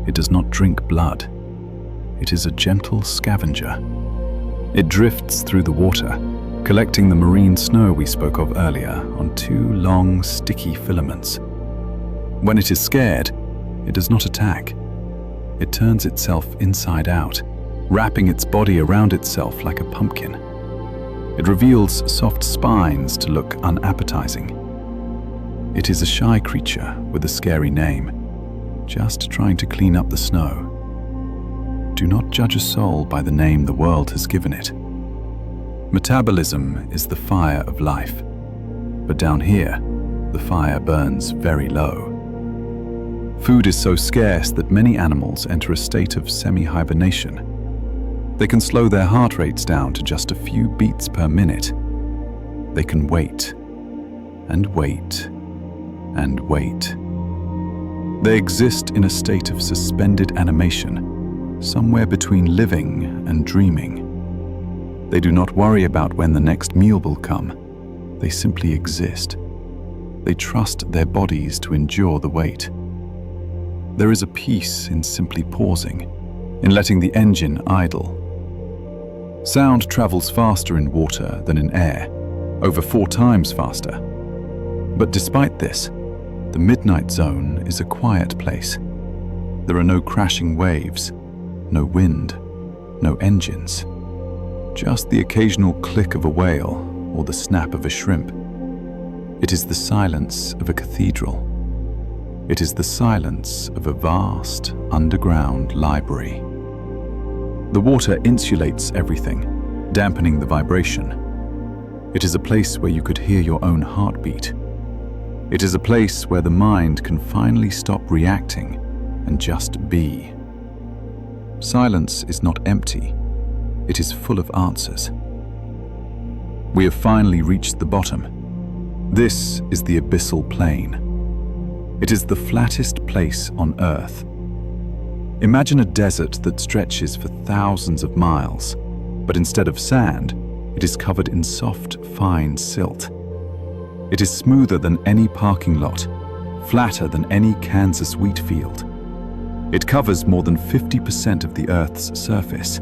It does not drink blood. It is a gentle scavenger. It drifts through the water, collecting the marine snow we spoke of earlier on two long, sticky filaments. When it is scared, it does not attack. It turns itself inside out, wrapping its body around itself like a pumpkin. It reveals soft spines to look unappetizing. It is a shy creature with a scary name, just trying to clean up the snow. Do not judge a soul by the name the world has given it. Metabolism is the fire of life, but down here, the fire burns very low. Food is so scarce that many animals enter a state of semi-hibernation. They can slow their heart rates down to just a few beats per minute. They can wait, and wait, and wait. They exist in a state of suspended animation, somewhere between living and dreaming. They do not worry about when the next meal will come. They simply exist. They trust their bodies to endure the wait. There is a peace in simply pausing, in letting the engine idle. Sound travels faster in water than in air, over 4 times faster. But despite this, the midnight zone is a quiet place. There are no crashing waves, no wind, no engines. Just the occasional click of a whale or the snap of a shrimp. It is the silence of a cathedral. It is the silence of a vast underground library. The water insulates everything, dampening the vibration. It is a place where you could hear your own heartbeat. It is a place where the mind can finally stop reacting and just be. Silence is not empty. It is full of answers. We have finally reached the bottom. This is the abyssal plain. It is the flattest place on Earth. Imagine a desert that stretches for thousands of miles, but instead of sand, it is covered in soft, fine silt. It is smoother than any parking lot, flatter than any Kansas wheat field. It covers more than 50% of the Earth's surface.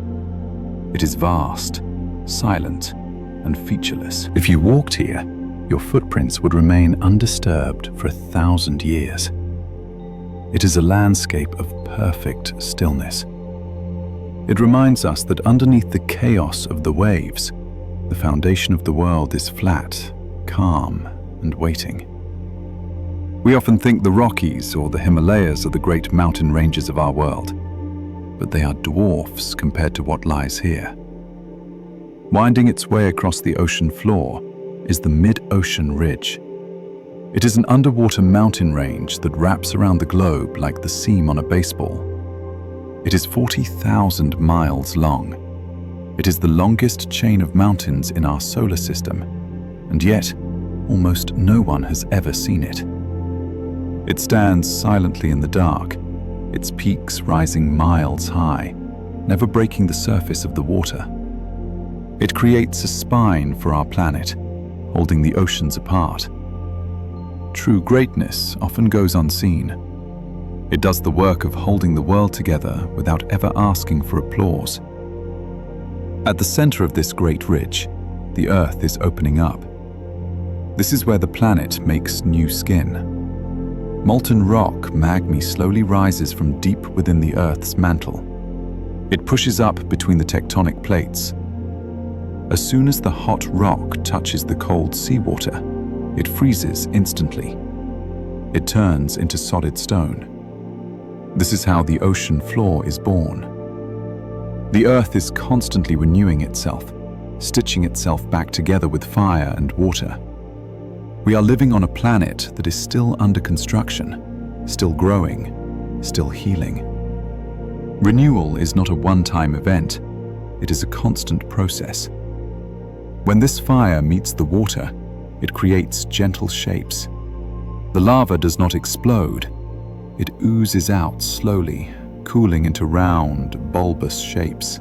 It is vast, silent, and featureless. If you walked here, your footprints would remain undisturbed for 1,000 years. It is a landscape of perfect stillness. It reminds us that underneath the chaos of the waves, the foundation of the world is flat, calm, and waiting. We often think the Rockies or the Himalayas are the great mountain ranges of our world, but they are dwarfs compared to what lies here. Winding its way across the ocean floor is the mid-ocean ridge. It is an underwater mountain range that wraps around the globe like the seam on a baseball. It is 40,000 miles long. It is the longest chain of mountains in our solar system, and yet almost no one has ever seen it. It stands silently in the dark, its peaks rising miles high, never breaking the surface of the water. It creates a spine for our planet, holding the oceans apart. True greatness often goes unseen. It does the work of holding the world together without ever asking for applause. At the center of this great ridge, the Earth is opening up. This is where the planet makes new skin. Molten rock magma slowly rises from deep within the Earth's mantle. It pushes up between the tectonic plates. As soon as the hot rock touches the cold seawater, it freezes instantly. It turns into solid stone. This is how the ocean floor is born. The Earth is constantly renewing itself, stitching itself back together with fire and water. We are living on a planet that is still under construction, still growing, still healing. Renewal is not a one-time event. It is a constant process. When this fire meets the water, it creates gentle shapes. The lava does not explode. It oozes out slowly, cooling into round, bulbous shapes.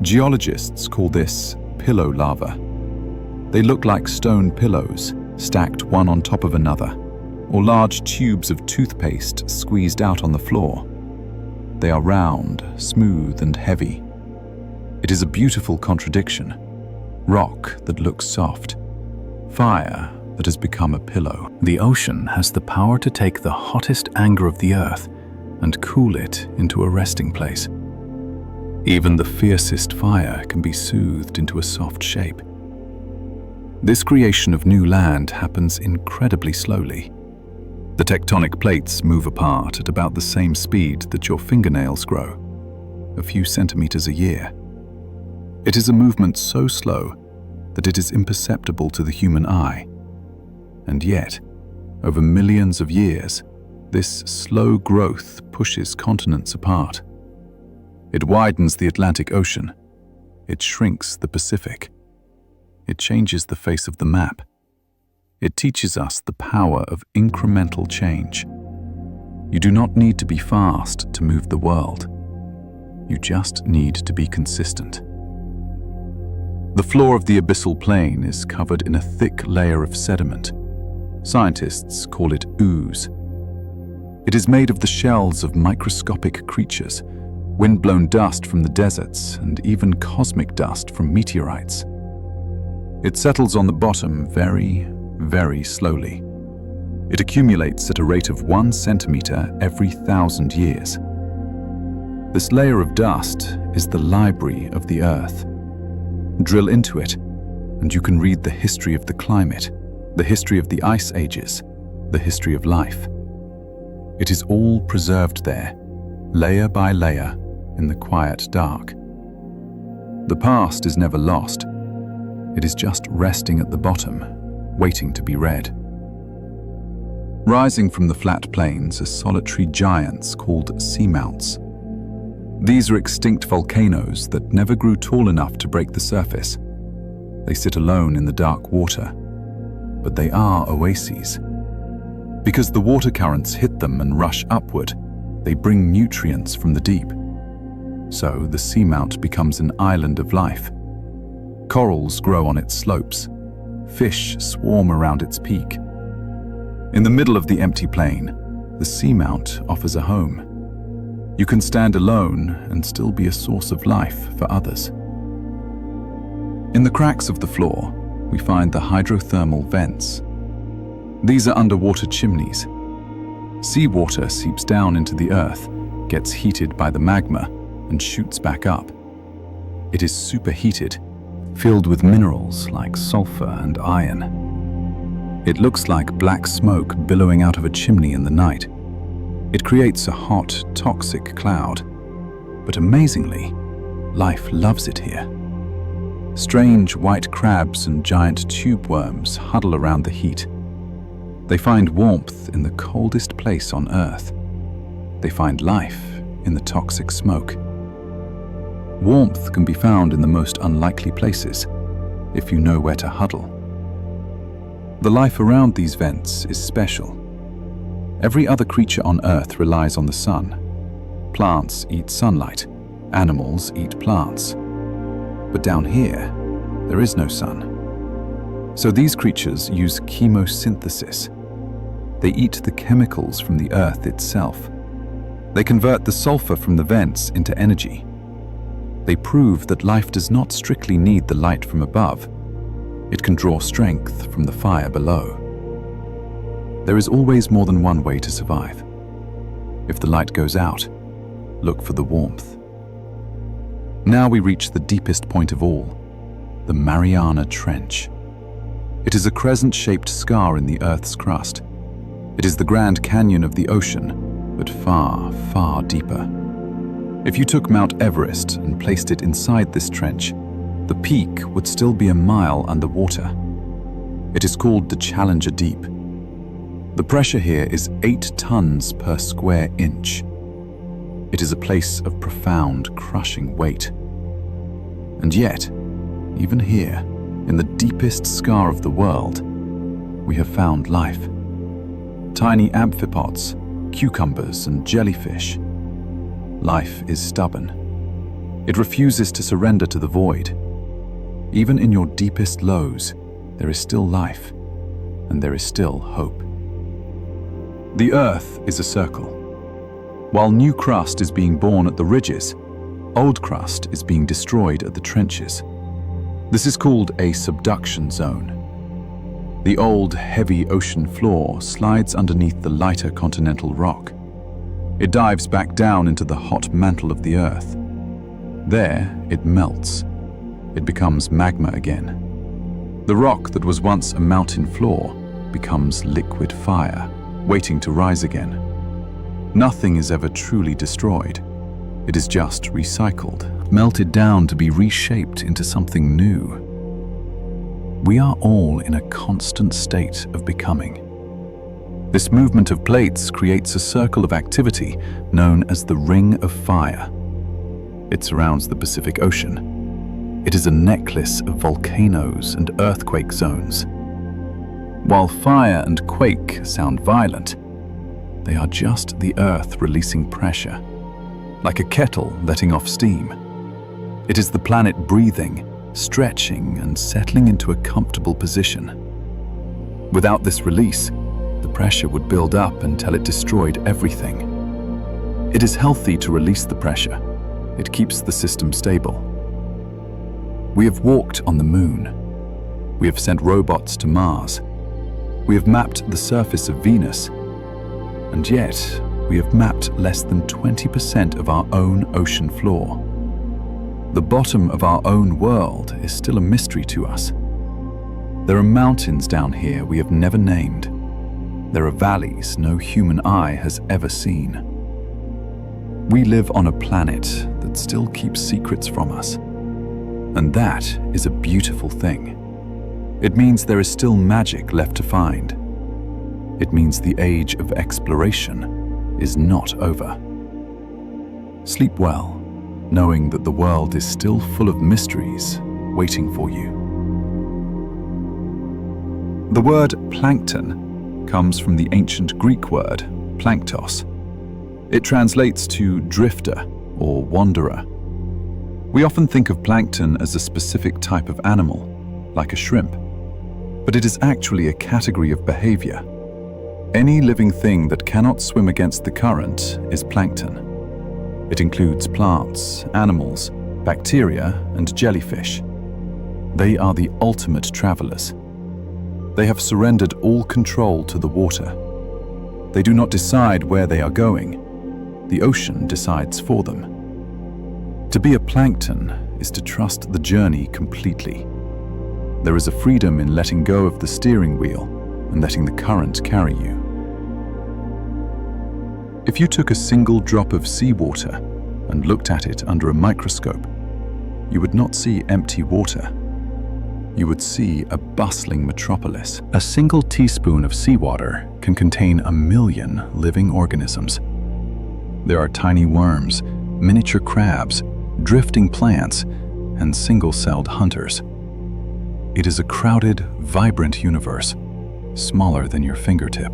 Geologists call this pillow lava. They look like stone pillows, stacked one on top of another, or large tubes of toothpaste squeezed out on the floor. They are round, smooth, and heavy. It is a beautiful contradiction. Rock that looks soft, fire that has become a pillow. The ocean has the power to take the hottest anger of the earth and cool it into a resting place. Even the fiercest fire can be soothed into a soft shape. This creation of new land happens incredibly slowly. The tectonic plates move apart at about the same speed that your fingernails grow, a few centimeters a year. It is a movement so slow that it is imperceptible to the human eye. And yet, over millions of years, this slow growth pushes continents apart. It widens the Atlantic Ocean. It shrinks the Pacific. It changes the face of the map. It teaches us the power of incremental change. You do not need to be fast to move the world. You just need to be consistent. The floor of the abyssal plain is covered in a thick layer of sediment. Scientists call it ooze. It is made of the shells of microscopic creatures, wind-blown dust from the deserts, and even cosmic dust from meteorites. It settles on the bottom very, very slowly. It accumulates at a rate of 1 centimeter every 1,000 years. This layer of dust is the library of the Earth. Drill into it, and you can read the history of the climate, the history of the ice ages, the history of life. It is all preserved there, layer by layer, in the quiet dark. The past is never lost. It is just resting at the bottom, waiting to be read. Rising from the flat plains are solitary giants called seamounts. These are extinct volcanoes that never grew tall enough to break the surface. They sit alone in the dark water, but they are oases. Because the water currents hit them and rush upward, they bring nutrients from the deep. So the seamount becomes an island of life. Corals grow on its slopes. Fish swarm around its peak. In the middle of the empty plain, the seamount offers a home. You can stand alone and still be a source of life for others. In the cracks of the floor, we find the hydrothermal vents. These are underwater chimneys. Seawater seeps down into the earth, gets heated by the magma, and shoots back up. It is superheated, filled with minerals like sulfur and iron. It looks like black smoke billowing out of a chimney in the night. It creates a hot, toxic cloud. But amazingly, life loves it here. Strange white crabs and giant tube worms huddle around the heat. They find warmth in the coldest place on Earth. They find life in the toxic smoke. Warmth can be found in the most unlikely places, if you know where to huddle. The life around these vents is special. Every other creature on Earth relies on the sun. Plants eat sunlight. Animals eat plants. But down here, there is no sun. So these creatures use chemosynthesis. They eat the chemicals from the Earth itself. They convert the sulfur from the vents into energy. They prove that life does not strictly need the light from above. It can draw strength from the fire below. There is always more than one way to survive. If the light goes out, look for the warmth. Now we reach the deepest point of all, the Mariana Trench. It is a crescent-shaped scar in the Earth's crust. It is the Grand Canyon of the ocean, but far, far deeper. If you took Mount Everest and placed it inside this trench, the peak would still be a mile underwater. It is called the Challenger Deep. The pressure here is 8 tons per square inch. It is a place of profound, crushing weight. And yet, even here, in the deepest scar of the world, we have found life. Tiny amphipods, cucumbers, and jellyfish. Life is stubborn. It refuses to surrender to the void. Even in your deepest lows, there is still life, and there is still hope. The Earth is a circle. While new crust is being born at the ridges, old crust is being destroyed at the trenches. This is called a subduction zone. The old, heavy ocean floor slides underneath the lighter continental rock. It dives back down into the hot mantle of the Earth. There, it melts. It becomes magma again. The rock that was once a mountain floor becomes liquid fire, waiting to rise again. Nothing is ever truly destroyed. It is just recycled, melted down to be reshaped into something new. We are all in a constant state of becoming. This movement of plates creates a circle of activity known as the Ring of Fire. It surrounds the Pacific Ocean. It is a necklace of volcanoes and earthquake zones. While fire and quake sound violent, they are just the Earth releasing pressure, like a kettle letting off steam. It is the planet breathing, stretching, and settling into a comfortable position. Without this release, the pressure would build up until it destroyed everything. It is healthy to release the pressure. It keeps the system stable. We have walked on the moon. We have sent robots to Mars. We have mapped the surface of Venus. And yet, we have mapped less than 20% of our own ocean floor. The bottom of our own world is still a mystery to us. There are mountains down here we have never named. There are valleys no human eye has ever seen. We live on a planet that still keeps secrets from us. And that is a beautiful thing. It means there is still magic left to find. It means the age of exploration is not over. Sleep well, knowing that the world is still full of mysteries waiting for you. The word plankton comes from the ancient Greek word planktos. It translates to drifter or wanderer. We often think of plankton as a specific type of animal, like a shrimp, but it is actually a category of behavior. Any living thing that cannot swim against the current is plankton. It includes plants, animals, bacteria, and jellyfish. They are the ultimate travelers. They have surrendered all control to the water. They do not decide where they are going. The ocean decides for them. To be a plankton is to trust the journey completely. There is a freedom in letting go of the steering wheel and letting the current carry you. If you took a single drop of seawater and looked at it under a microscope, you would not see empty water. You would see a bustling metropolis. A single teaspoon of seawater can contain 1 million living organisms. There are tiny worms, miniature crabs, drifting plants, and single-celled hunters. It is a crowded, vibrant universe, smaller than your fingertip.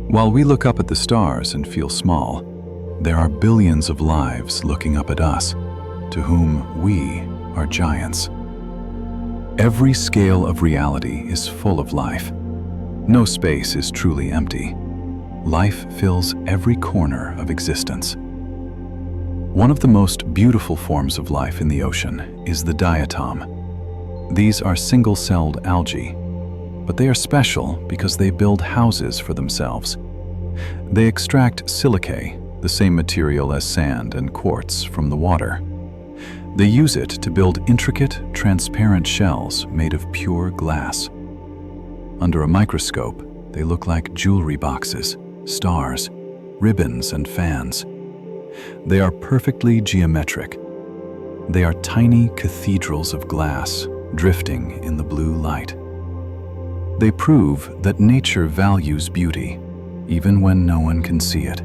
While we look up at the stars and feel small, there are billions of lives looking up at us, to whom we are giants. Every scale of reality is full of life. No space is truly empty. Life fills every corner of existence. One of the most beautiful forms of life in the ocean is the diatom. These are single-celled algae, but they are special because they build houses for themselves. They extract silicae, the same material as sand and quartz, from the water. They use it to build intricate, transparent shells made of pure glass. Under a microscope, they look like jewelry boxes, stars, ribbons, and fans. They are perfectly geometric. They are tiny cathedrals of glass drifting in the blue light. They prove that nature values beauty, even when no one can see it.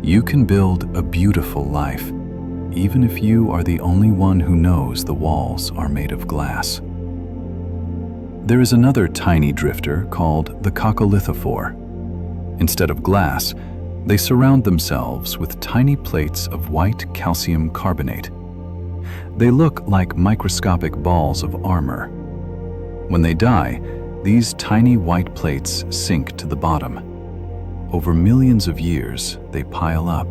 You can build a beautiful life, even if you are the only one who knows the walls are made of glass. There is another tiny drifter called the coccolithophore. Instead of glass, they surround themselves with tiny plates of white calcium carbonate. They look like microscopic balls of armor. When they die, these tiny white plates sink to the bottom. Over millions of years, they pile up.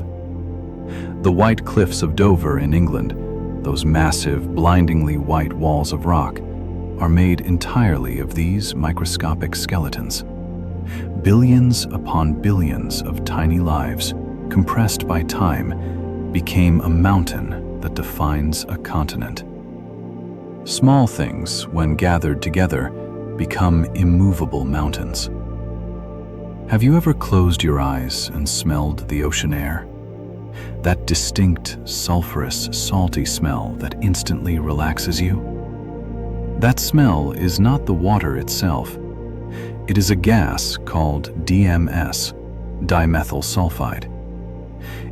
The white cliffs of Dover in England, those massive, blindingly white walls of rock, are made entirely of these microscopic skeletons. Billions upon billions of tiny lives, compressed by time, became a mountain that defines a continent. Small things, when gathered together, become immovable mountains. Have you ever closed your eyes and smelled the ocean air? That distinct, sulfurous, salty smell that instantly relaxes you? That smell is not the water itself. It is a gas called DMS, dimethyl sulfide.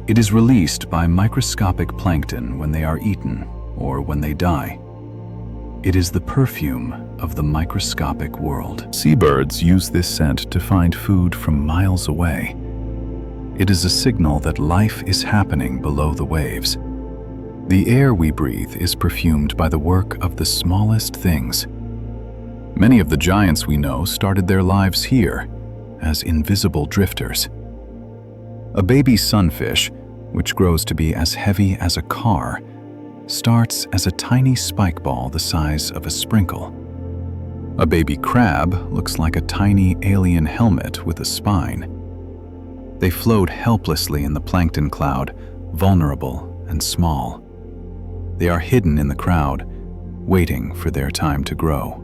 It is released by microscopic plankton when they are eaten or when they die. It is the perfume of the microscopic world. Seabirds use this scent to find food from miles away. It is a signal that life is happening below the waves. The air we breathe is perfumed by the work of the smallest things. Many of the giants we know started their lives here, as invisible drifters. A baby sunfish, which grows to be as heavy as a car, starts as a tiny spike ball the size of a sprinkle. A baby crab looks like a tiny alien helmet with a spine. They float helplessly in the plankton cloud, vulnerable and small. They are hidden in the crowd, waiting for their time to grow.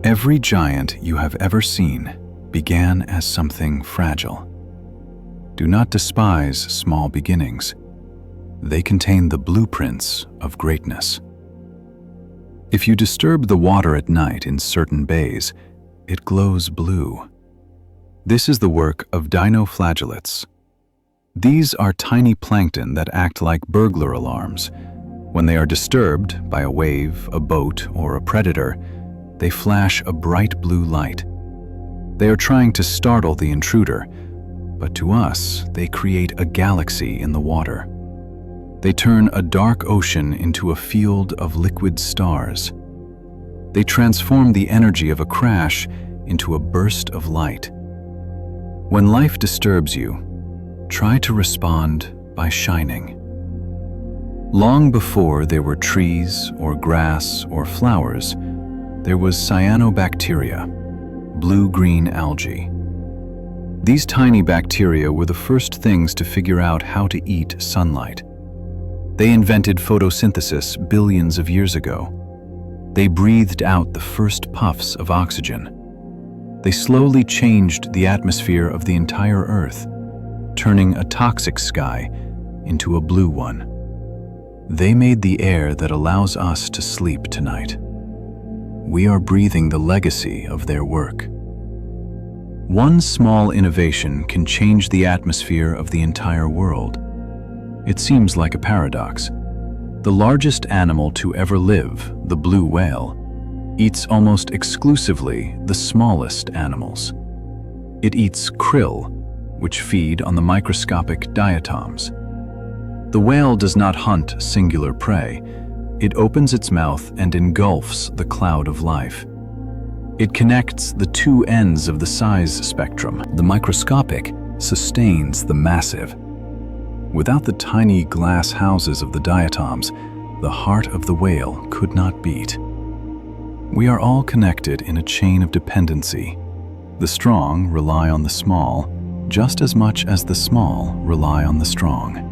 Every giant you have ever seen began as something fragile. Do not despise small beginnings. They contain the blueprints of greatness. If you disturb the water at night in certain bays, it glows blue. This is the work of dinoflagellates. These are tiny plankton that act like burglar alarms. When they are disturbed by a wave, a boat, or a predator, they flash a bright blue light. They are trying to startle the intruder, but to us, they create a galaxy in the water. They turn a dark ocean into a field of liquid stars. They transform the energy of a crash into a burst of light. When life disturbs you, try to respond by shining. Long before there were trees or grass or flowers, there was cyanobacteria, blue-green algae. These tiny bacteria were the first things to figure out how to eat sunlight. They invented photosynthesis billions of years ago. They breathed out the first puffs of oxygen. They slowly changed the atmosphere of the entire Earth, turning a toxic sky into a blue one. They made the air that allows us to sleep tonight. We are breathing the legacy of their work. One small innovation can change the atmosphere of the entire world. It seems like a paradox. The largest animal to ever live, the blue whale, eats almost exclusively the smallest animals. It eats krill, which feed on the microscopic diatoms. The whale does not hunt singular prey. It opens its mouth and engulfs the cloud of life. It connects the two ends of the size spectrum. The microscopic sustains the massive. Without the tiny glass houses of the diatoms, the heart of the whale could not beat. We are all connected in a chain of dependency. The strong rely on the small, just as much as the small rely on the strong.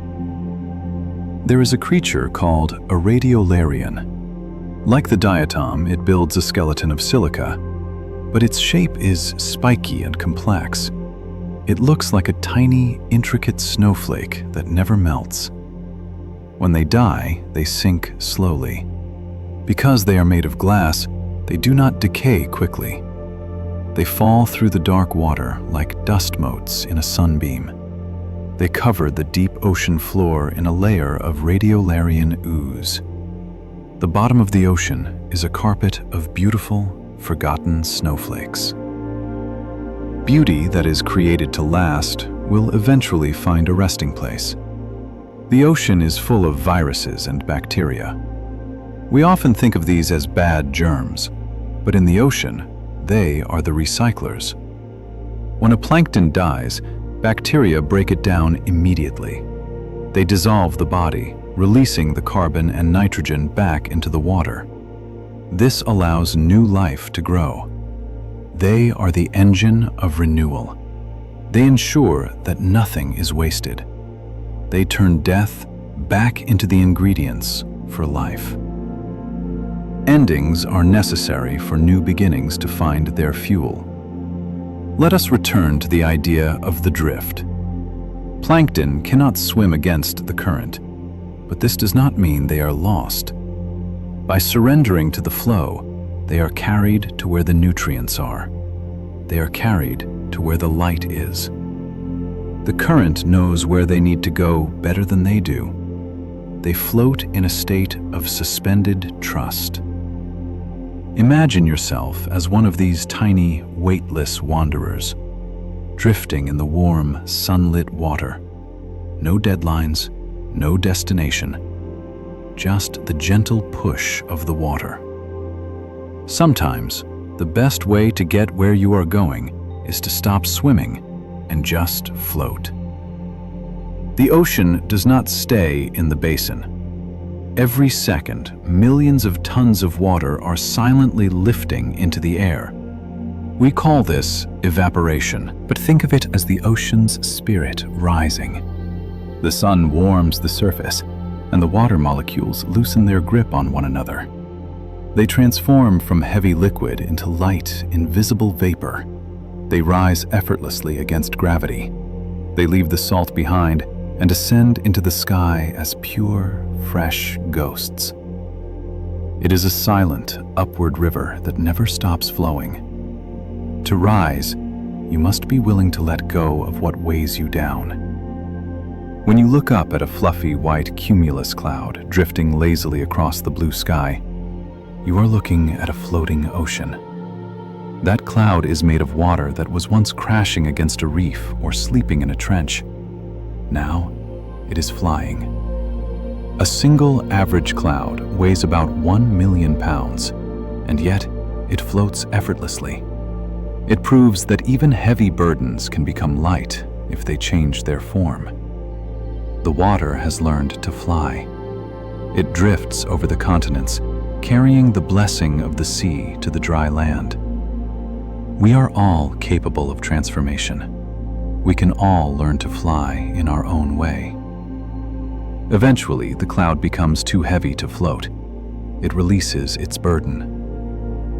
There is a creature called a radiolarian. Like the diatom, it builds a skeleton of silica, but its shape is spiky and complex. It looks like a tiny, intricate snowflake that never melts. When they die, they sink slowly. Because they are made of glass, they do not decay quickly. They fall through the dark water like dust motes in a sunbeam. They cover the deep ocean floor in a layer of radiolarian ooze. The bottom of the ocean is a carpet of beautiful, forgotten snowflakes. Beauty that is created to last will eventually find a resting place. The ocean is full of viruses and bacteria. We often think of these as bad germs, but in the ocean, they are the recyclers. When a plankton dies, bacteria break it down immediately. They dissolve the body, releasing the carbon and nitrogen back into the water. This allows new life to grow. They are the engine of renewal. They ensure that nothing is wasted. They turn death back into the ingredients for life. Endings are necessary for new beginnings to find their fuel. Let us return to the idea of the drift. Plankton cannot swim against the current, but this does not mean they are lost. By surrendering to the flow, they are carried to where the nutrients are. They are carried to where the light is. The current knows where they need to go better than they do. They float in a state of suspended trust. Imagine yourself as one of these tiny, weightless wanderers, drifting in the warm, sunlit water. No deadlines, no destination, just the gentle push of the water. Sometimes, the best way to get where you are going is to stop swimming and just float. The ocean does not stay in the basin. Every second, millions of tons of water are silently lifting into the air. We call this evaporation, but think of it as the ocean's spirit rising. The sun warms the surface, and the water molecules loosen their grip on one another. They transform from heavy liquid into light, invisible vapor. They rise effortlessly against gravity. They leave the salt behind and ascend into the sky as pure, fresh ghosts. It is a silent, upward river that never stops flowing. To rise, you must be willing to let go of what weighs you down. When you look up at a fluffy white cumulus cloud drifting lazily across the blue sky, you are looking at a floating ocean. That cloud is made of water that was once crashing against a reef or sleeping in a trench. Now, it is flying. A single average cloud weighs about 1 million pounds, and yet it floats effortlessly. It proves that even heavy burdens can become light if they change their form. The water has learned to fly. It drifts over the continents, carrying the blessing of the sea to the dry land. We are all capable of transformation. We can all learn to fly in our own way. Eventually, the cloud becomes too heavy to float. It releases its burden.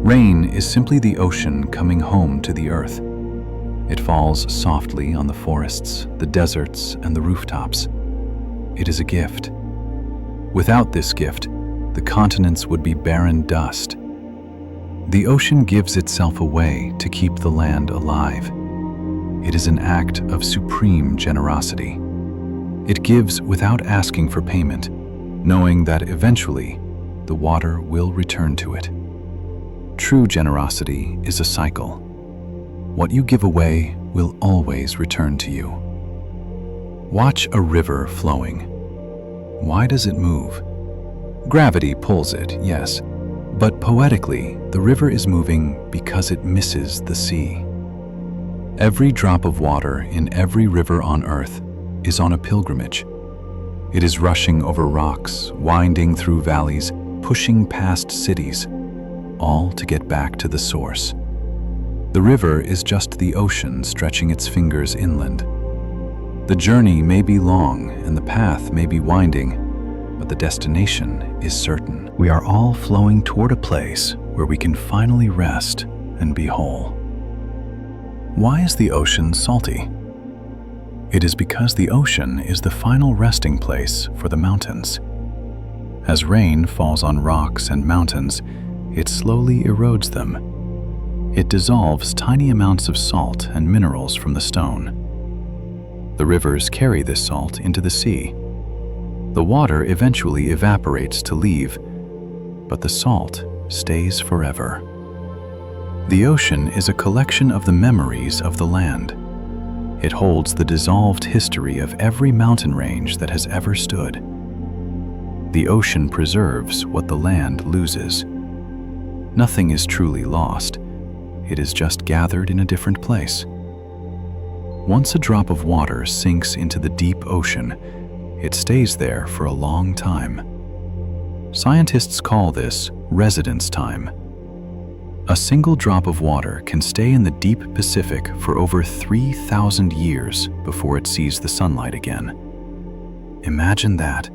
Rain is simply the ocean coming home to the earth. It falls softly on the forests, the deserts, and the rooftops. It is a gift. Without this gift, the continents would be barren dust. The ocean gives itself away to keep the land alive. It is an act of supreme generosity. It gives without asking for payment, knowing that eventually the water will return to it. True generosity is a cycle. What you give away will always return to you. Watch a river flowing. Why does it move? Gravity pulls it, yes, but poetically, the river is moving because it misses the sea. Every drop of water in every river on earth is on a pilgrimage. It is rushing over rocks, winding through valleys, pushing past cities, all to get back to the source. The river is just the ocean stretching its fingers inland. The journey may be long and the path may be winding, but the destination is certain. We are all flowing toward a place where we can finally rest and be whole. Why is the ocean salty? It is because the ocean is the final resting place for the mountains. As rain falls on rocks and mountains, it slowly erodes them. It dissolves tiny amounts of salt and minerals from the stone. The rivers carry this salt into the sea. The water eventually evaporates to leave, but the salt stays forever. The ocean is a collection of the memories of the land. It holds the dissolved history of every mountain range that has ever stood. The ocean preserves what the land loses. Nothing is truly lost. It is just gathered in a different place. Once a drop of water sinks into the deep ocean, it stays there for a long time. Scientists call this residence time. A single drop of water can stay in the deep Pacific for over 3,000 years before it sees the sunlight again. Imagine that.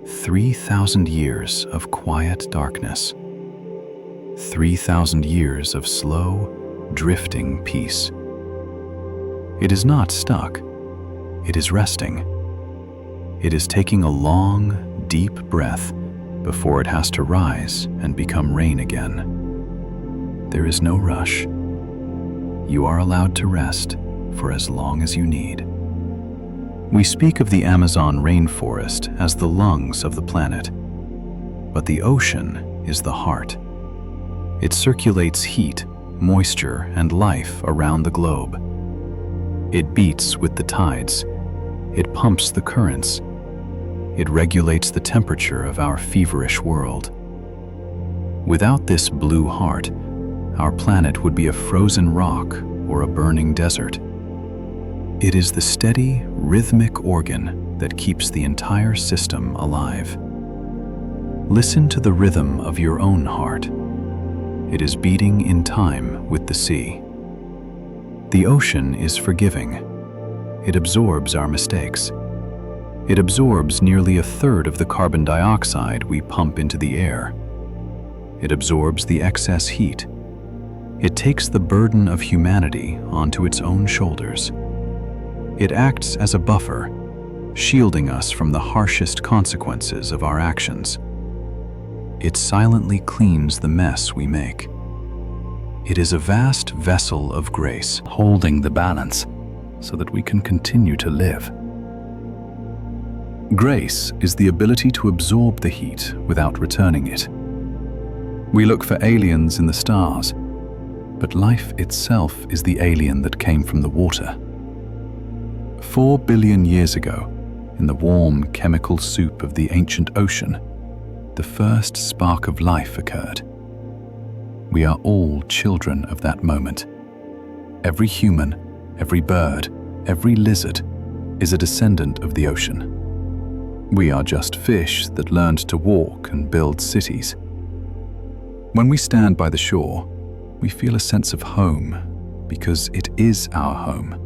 3,000 years of quiet darkness. 3,000 years of slow, drifting peace. It is not stuck. It is resting. It is taking a long, deep breath before it has to rise and become rain again. There is no rush. You are allowed to rest for as long as you need. We speak of the Amazon rainforest as the lungs of the planet, but the ocean is the heart. It circulates heat, moisture, and life around the globe. It beats with the tides. It pumps the currents. It regulates the temperature of our feverish world. Without this blue heart, our planet would be a frozen rock or a burning desert. It is the steady, rhythmic organ that keeps the entire system alive. Listen to the rhythm of your own heart. It is beating in time with the sea. The ocean is forgiving. It absorbs our mistakes. It absorbs nearly a third of the carbon dioxide we pump into the air. It absorbs the excess heat. It takes the burden of humanity onto its own shoulders. It acts as a buffer, shielding us from the harshest consequences of our actions. It silently cleans the mess we make. It is a vast vessel of grace, holding the balance so that we can continue to live. Grace is the ability to absorb the heat without returning it. We look for aliens in the stars, but life itself is the alien that came from the water. 4 billion years ago, in the warm chemical soup of the ancient ocean, the first spark of life occurred. We are all children of that moment. Every human, every bird, every lizard is a descendant of the ocean. We are just fish that learned to walk and build cities. When we stand by the shore, we feel a sense of home because it is our home.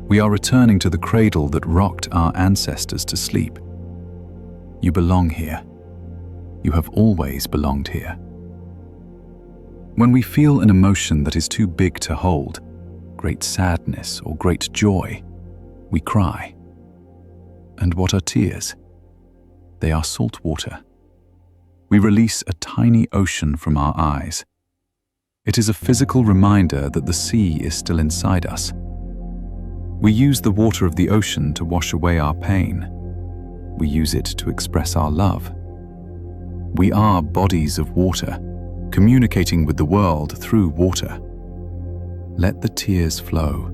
We are returning to the cradle that rocked our ancestors to sleep. You belong here. You have always belonged here. When we feel an emotion that is too big to hold, great sadness or great joy, we cry. And what are tears? They are salt water. We release a tiny ocean from our eyes. It is a physical reminder that the sea is still inside us. We use the water of the ocean to wash away our pain. We use it to express our love. We are bodies of water, communicating with the world through water. Let the tears flow.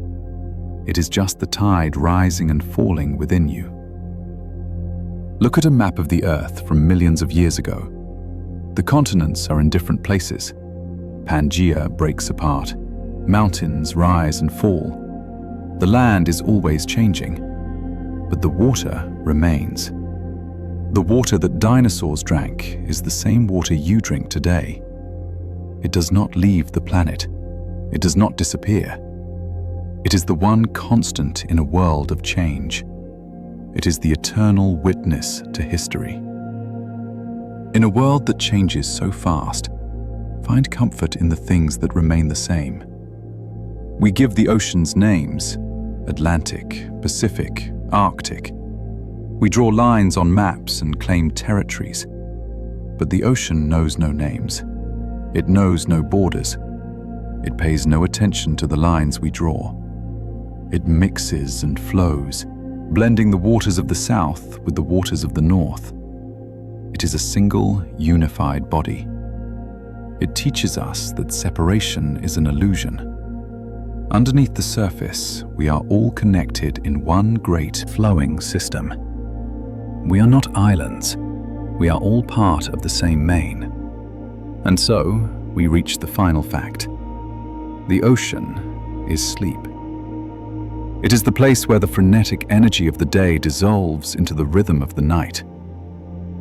It is just the tide rising and falling within you. Look at a map of the Earth from millions of years ago. The continents are in different places. Pangaea breaks apart. Mountains rise and fall. The land is always changing, but the water remains. The water that dinosaurs drank is the same water you drink today. It does not leave the planet. It does not disappear. It is the one constant in a world of change. It is the eternal witness to history. In a world that changes so fast, find comfort in the things that remain the same. We give the oceans names: Atlantic, Pacific, Arctic. We draw lines on maps and claim territories. But the ocean knows no names. It knows no borders. It pays no attention to the lines we draw. It mixes and flows, blending the waters of the south with the waters of the north. It is a single, unified body. It teaches us that separation is an illusion. Underneath the surface, we are all connected in one great flowing system. We are not islands. We are all part of the same main. And so, we reach the final fact. The ocean is sleep. It is the place where the frenetic energy of the day dissolves into the rhythm of the night.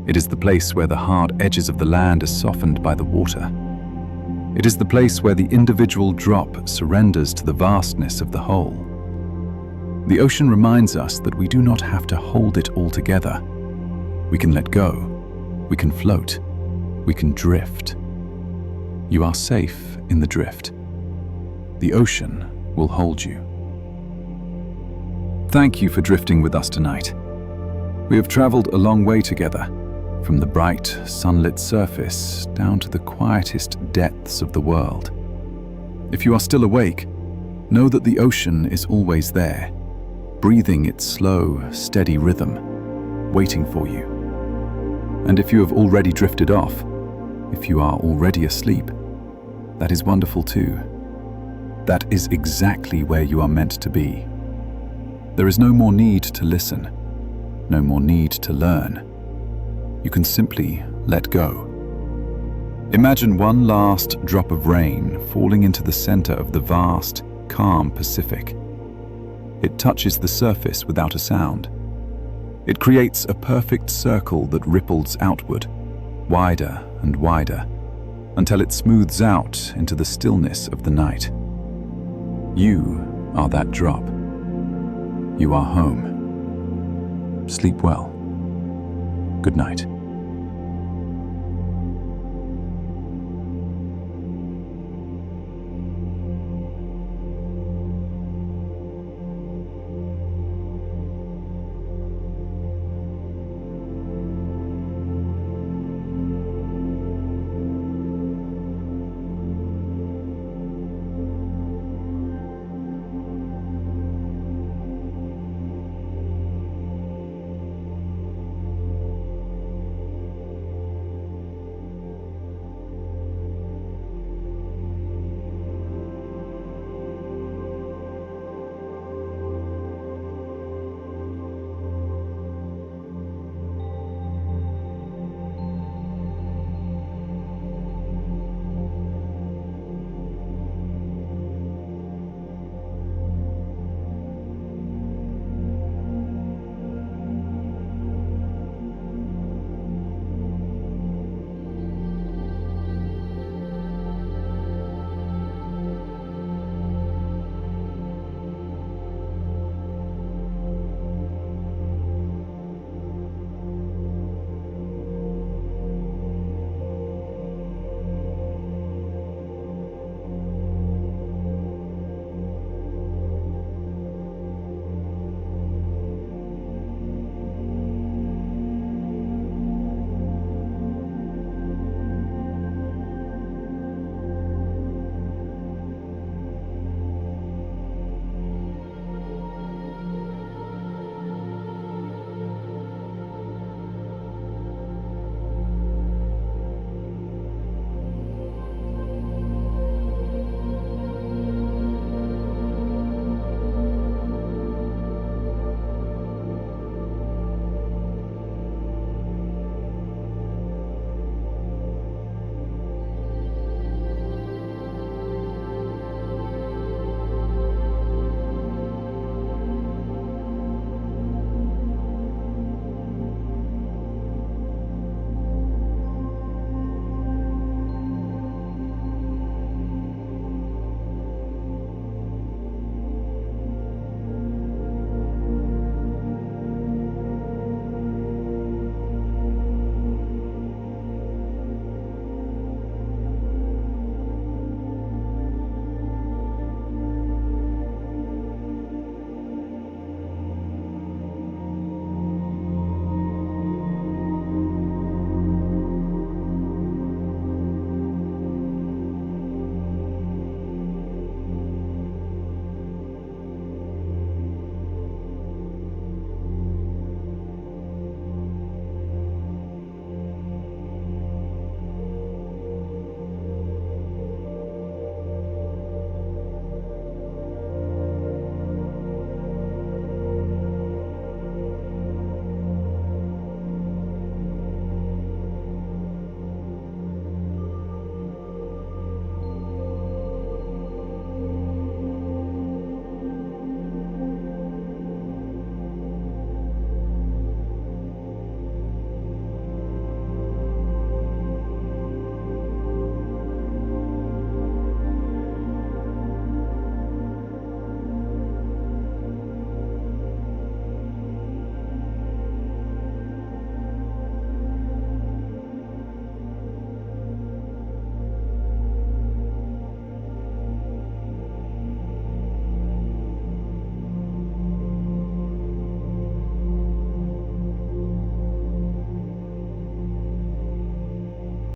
It is the place where the hard edges of the land are softened by the water. It is the place where the individual drop surrenders to the vastness of the whole. The ocean reminds us that we do not have to hold it all together. We can let go. We can float. We can drift. You are safe in the drift. The ocean will hold you. Thank you for drifting with us tonight. We have traveled a long way together, from the bright, sunlit surface down to the quietest depths of the world. If you are still awake, know that the ocean is always there, breathing its slow, steady rhythm, waiting for you. And if you have already drifted off, if you are already asleep, that is wonderful too. That is exactly where you are meant to be. There is no more need to listen, no more need to learn. You can simply let go. Imagine one last drop of rain falling into the center of the vast, calm Pacific. It touches the surface without a sound. It creates a perfect circle that ripples outward, wider and wider, until it smooths out into the stillness of the night. You are that drop. You are home. Sleep well. Good night.